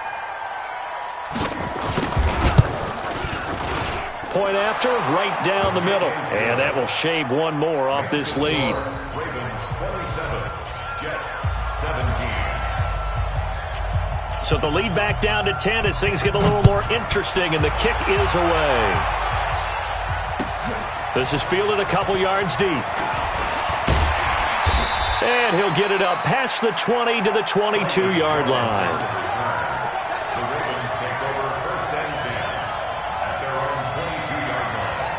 Point after, right down the middle. And that will shave one more off this lead. Ravens 27, Jets 17. So the lead back down to 10 as things get a little more interesting, and the kick is away. This is fielded a couple yards deep. And he'll get it up past the 20 to the 22-yard line. The Ravens take over 1st and 10 at their own 22-yard line.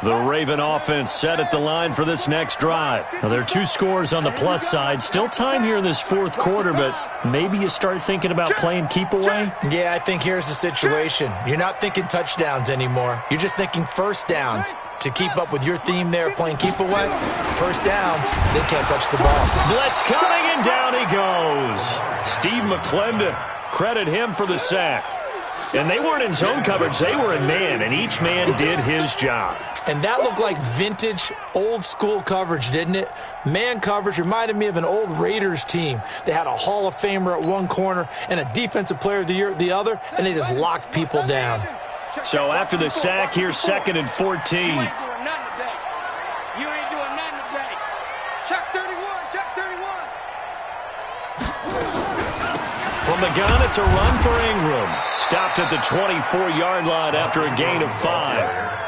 The Raven offense set at the line for this next drive. Now, there are 2 scores on the plus side. Still time here in this 4th quarter, but maybe you start thinking about playing keep away? Yeah, I think here's the situation. You're not thinking touchdowns anymore. You're just thinking 1st downs. To keep up with your theme there, playing keep away, 1st downs, they can't touch the ball. Blitz coming, and down he goes. Steve McClendon, credit him for the sack. And they weren't in zone coverage. They were in man, and each man did his job. And that looked like vintage, old-school coverage, didn't it? Man coverage reminded me of an old Raiders team. They had a Hall of Famer at one corner and a Defensive Player of the Year at the other, and they just locked people down. So after the sack, here's 2nd and 14. You ain't doing nothing today. You ain't doing nothing today. Check 31, check 31. From the gun, it's a run for Ingram. Stopped at the 24-yard line after a gain of 5.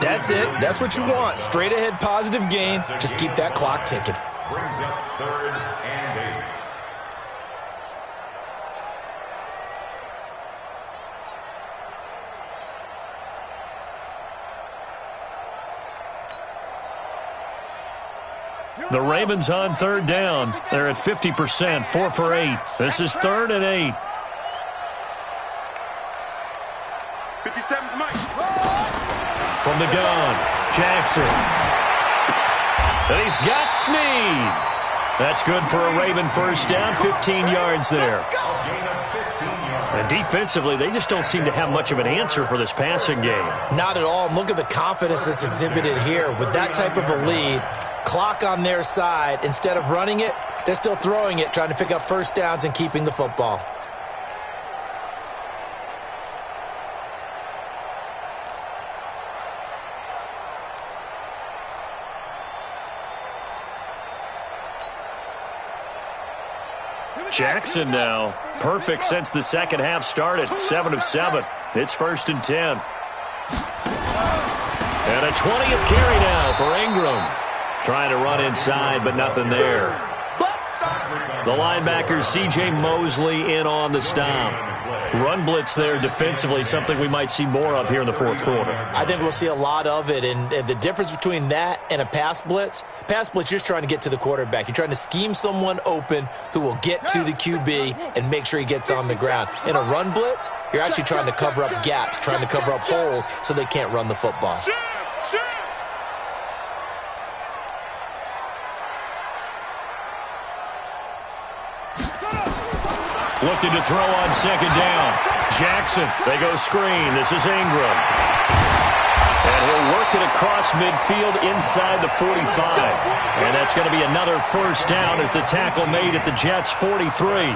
That's it. That's what you want. Straight ahead positive gain. Just keep that clock ticking. Brings up 3rd and 8. The Ravens on 3rd down. They're at 50%, 4 for 8. This is 3rd and 8. 57's Mike. From the gun, Jackson. And he's got Snead. That's good for a Raven first down, 15 yards there. And defensively, they just don't seem to have much of an answer for this passing game. Not at all. And look at the confidence that's exhibited here. With that type of a lead, clock on their side, instead of running it, they're still throwing it, trying to pick up first downs and keeping the football. Jackson now, perfect since the second half started, 7 of 7. It's 1st and 10. And a 20th carry now for Ingram. Trying to run inside, but nothing there. The linebacker, C.J. Mosley, in on the stop. Run blitz there defensively, something we might see more of here in the 4th quarter. I think we'll see a lot of it, and the difference between that and a pass blitz, you're just trying to get to the quarterback. You're trying to scheme someone open who will get to the QB and make sure he gets on the ground. In a run blitz, you're actually trying to cover up gaps, trying to cover up holes so they can't run the football. Looking to throw on 2nd down. Jackson, they go screen. This is Ingram. And he'll work it across midfield inside the 45. And that's going to be another first down as the tackle made at the Jets' 43.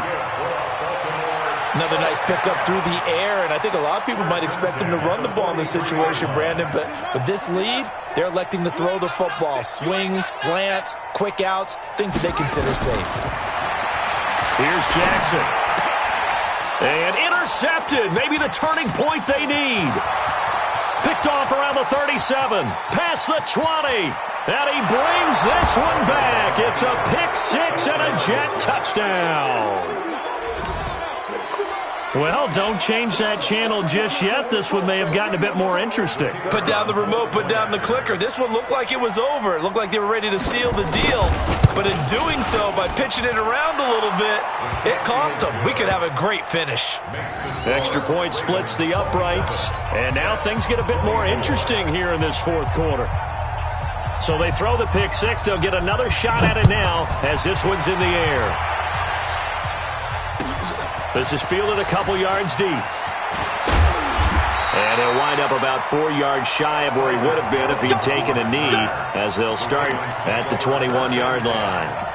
Another nice pickup through the air, and I think a lot of people might expect them to run the ball in this situation, Brandon, but with this lead, they're electing to throw the football. Swings, slants, quick outs, things that they consider safe. Here's Jackson. And intercepted. Maybe the turning point they need. Picked off around the 37. Past the 20. And he brings this one back. It's a pick 6 and a Jet touchdown. Well, don't change that channel just yet. This one may have gotten a bit more interesting. Put down the remote, put down the clicker. This one looked like it was over. It looked like they were ready to seal the deal. But in doing so, by pitching it around a little bit, it cost them. We could have a great finish. Extra point splits the uprights. And now things get a bit more interesting here in this 4th quarter. So they throw the pick 6. They'll get another shot at it now as this one's in the air. This is fielded a couple yards deep. And he'll wind up about 4 yards shy of where he would have been if he'd taken a knee, as they'll start at the 21-yard line.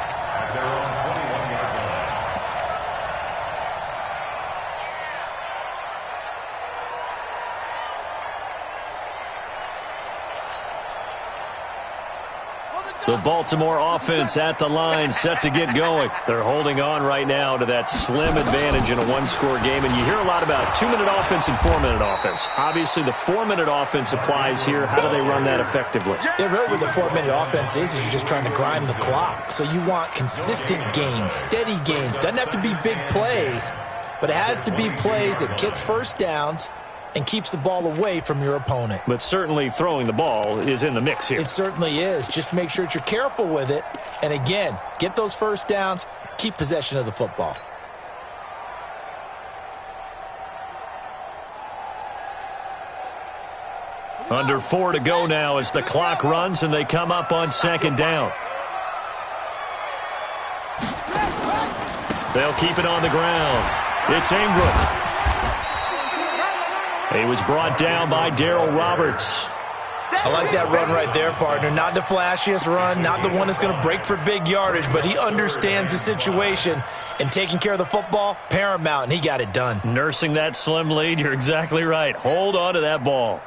The Baltimore offense at the line, set to get going. They're holding on right now to that slim advantage in a one-score game. And you hear a lot about 2-minute offense and 4-minute offense. Obviously, the 4-minute offense applies here. How do they run that effectively? Yeah, really what the 4-minute offense is you're just trying to grind the clock. So you want consistent gains, steady gains. Doesn't have to be big plays, but it has to be plays that gets first downs and keeps the ball away from your opponent. But certainly throwing the ball is in the mix here. It certainly is. Just make sure that you're careful with it. And again, get those first downs, keep possession of the football. Under 4 to go now as the clock runs and they come up on 2nd down. They'll keep it on the ground. It's Ingram. He was brought down by Darryl Roberts. I like that run right there, partner. Not the flashiest run, not the one that's going to break for big yardage, but he understands the situation, and taking care of the football, paramount, and he got it done. Nursing that slim lead, you're exactly right. Hold on to that ball.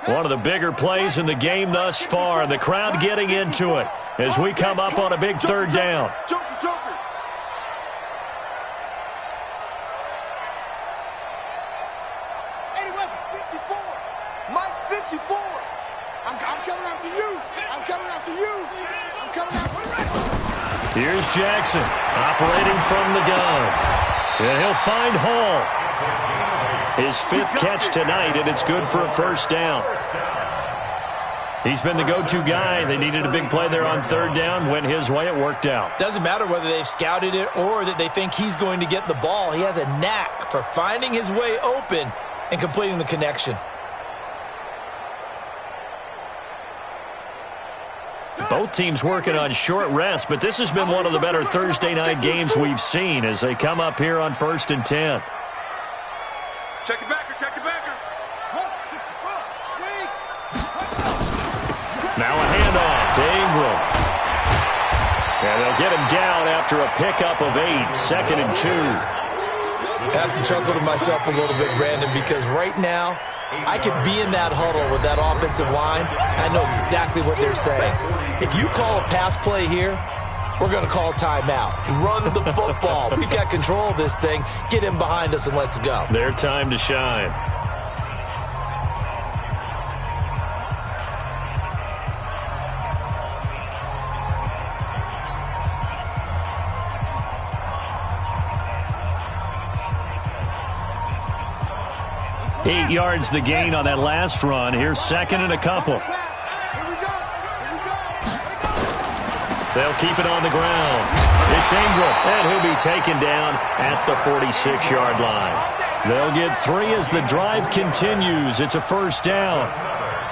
One of the bigger plays in the game thus far, and the crowd getting into it as we come up on a big third down. Here's Jackson operating from the gun. And he'll find Hall. His 5th catch tonight, and it's good for a first down. He's been the go-to guy. They needed a big play there on third down. Went his way. It worked out. Doesn't matter whether they've scouted it or that they think he's going to get the ball. He has a knack for finding his way open and completing the connection. Both teams working on short rest, but this has been one of the better Thursday night games we've seen as they come up here on 1st and 10. Check it backer, check it backer. Now a handoff to Ingram. And they'll get him down after a pickup of 8, 2nd and 2. I have to chuckle to myself a little bit, Brandon, because right now I could be in that huddle with that offensive line. I know exactly what they're saying. If you call a pass play here, we're going to call timeout. Run the football. We've got control of this thing. Get him behind us and let's go. Their time to shine. Eight yards the gain on that last run. Here's 2nd and a couple. They'll keep it on the ground. It's Ingram, and he'll be taken down at the 46-yard line. They'll get 3 as the drive continues. It's a first down.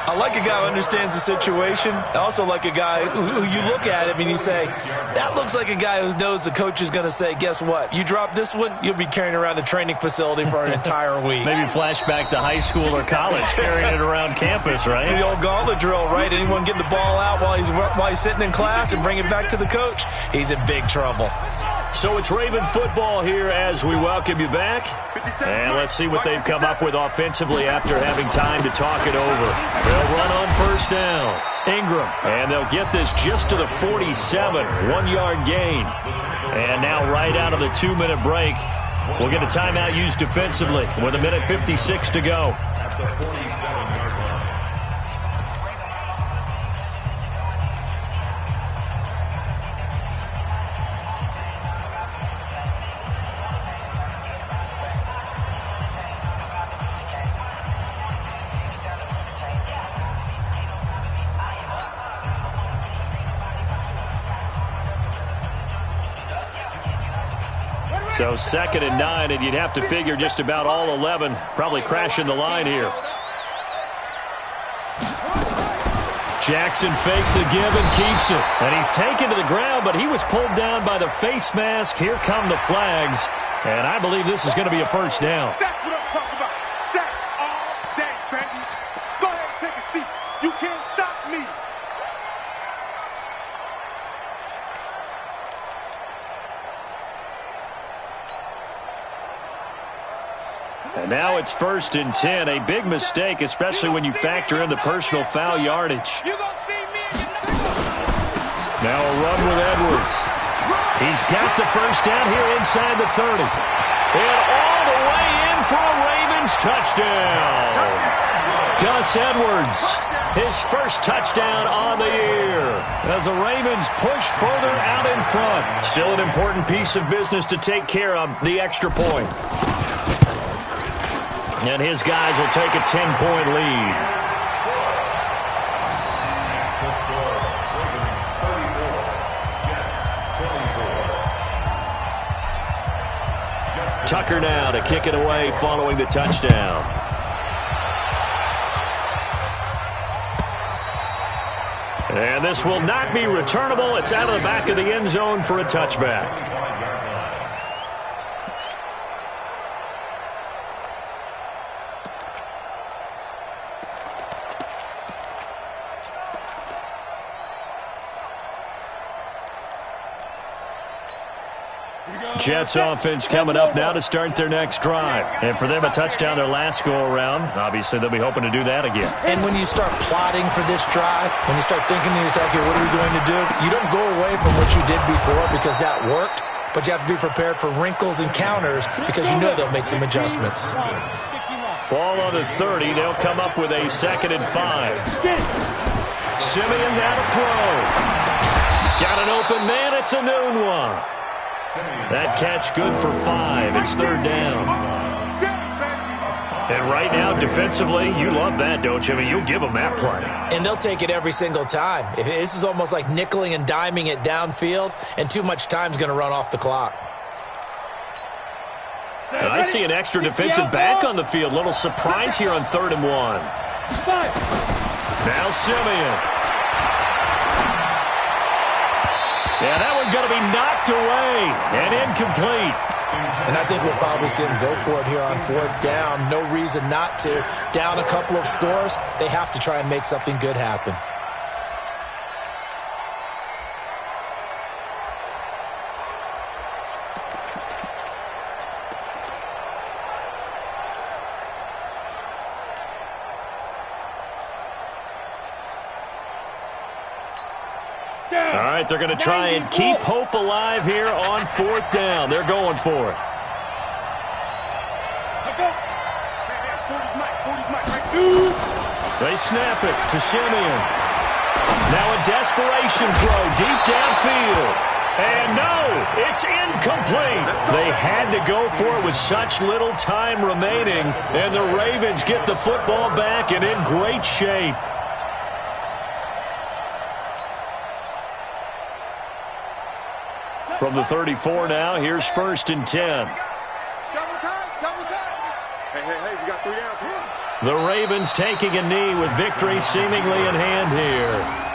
I like a guy who understands the situation. I also like a guy who you look at him and you say, that looks like a guy who knows the coach is going to say, guess what? You drop this one, you'll be carrying around a training facility for an entire week. Maybe flashback to high school or college, carrying it around campus, right? The old gauntlet drill, right? Anyone get the ball out while he's sitting in class and bring it back to the coach, he's in big trouble. So it's Raven football here as we welcome you back. And let's see what they've come up with offensively after having time to talk it over. They'll run on first down. Ingram. And they'll get this just to the 47. 1-yard gain. And now right out of the 2-minute break, we'll get a timeout used defensively with 1:56 to go. So 2nd and 9, and you'd have to figure just about all 11 probably crashing the line here. Jackson fakes the give and keeps it. And he's taken to the ground, but he was pulled down by the face mask. Here come the flags. And I believe this is going to be a first down. That's what I'm talking about. Sacks all day, baby. Go ahead and take a seat. You can't stop me. And now it's 1st and 10. A big mistake, especially when you factor in the personal foul yardage. Now a run with Edwards. He's got the first down here inside the 30. And all the way in for a Ravens touchdown. Gus Edwards, his first touchdown on the year as the Ravens push further out in front. Still an important piece of business to take care of, the extra point. And his guys will take a 10-point lead. Tucker now to kick it away following the touchdown. And this will not be returnable. It's out of the back of the end zone for a touchback. Jets offense coming up now to start their next drive. And for them, a touchdown their last go-around. Obviously, they'll be hoping to do that again. And when you start plotting for this drive, when you start thinking to yourself, okay, what are we going to do? You don't go away from what you did before because that worked, but you have to be prepared for wrinkles and counters because you know they'll make some adjustments. Ball on the 30. They'll come up with a 2nd and 5. Simeon now to throw. Got an open man. It's a noon one. That catch good for 5. It's 3rd down. And right now, defensively, you love that, don't you? I mean, you'll give them that play. And they'll take it every single time. This is almost like nickeling and diming it downfield, and too much time's going to run off the clock. I see an extra defensive back on the field. Little surprise here on 3rd and 1. Now Simeon. Yeah, that one's going to be knocked away and incomplete. And I think we'll probably see him go for it here on 4th down. No reason not to. Down a couple of scores, they have to try and make something good happen. All right, they're going to try and keep hope alive here on 4th down. They're going for it. They snap it to Simeon. Now a desperation throw deep downfield. And no, it's incomplete. They had to go for it with such little time remaining. And the Ravens get the football back and in great shape. From the 34 now, here's 1st and 10. Double time, double time. Hey, we got 3 down. Come on. The Ravens taking a knee with victory seemingly in hand here.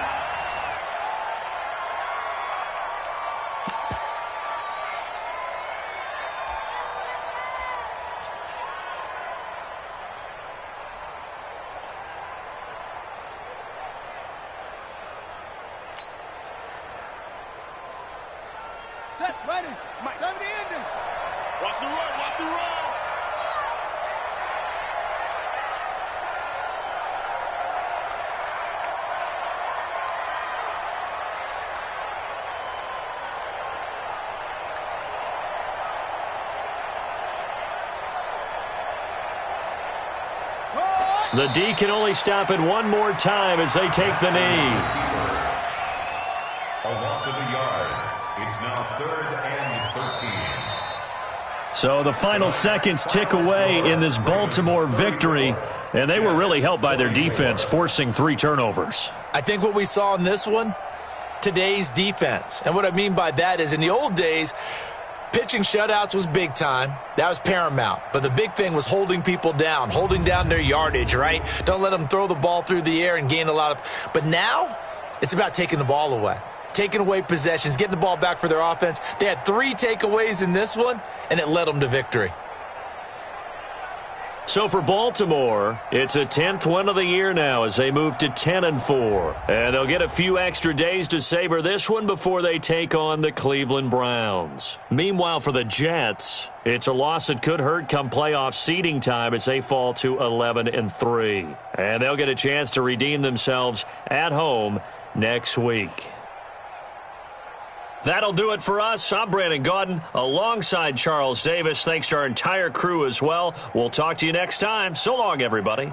Set, ready. Mike, 70 ending. Watch the run, watch the run. The D can only stop it one more time as they take the knee. A loss of a yard. It's now 3rd and 13. So the final seconds tick away in this Baltimore victory, and they were really helped by their defense, forcing 3 turnovers. I think what we saw in this one, today's defense. And what I mean by that is in the old days, pitching shutouts was big time. That was paramount. But the big thing was holding people down, holding down their yardage, right? Don't let them throw the ball through the air and gain a lot of. But now it's about taking the ball away, taking away possessions, getting the ball back for their offense. They had 3 takeaways in this one, and it led them to victory. So for Baltimore, it's a 10th win of the year now as they move to 10-4. And they'll get a few extra days to savor this one before they take on the Cleveland Browns. Meanwhile, for the Jets, it's a loss that could hurt come playoff seeding time as they fall to 11-3. And they'll get a chance to redeem themselves at home next week. That'll do it for us. I'm Brandon Gaudin alongside Charles Davis. Thanks to our entire crew as well. We'll talk to you next time. So long, everybody.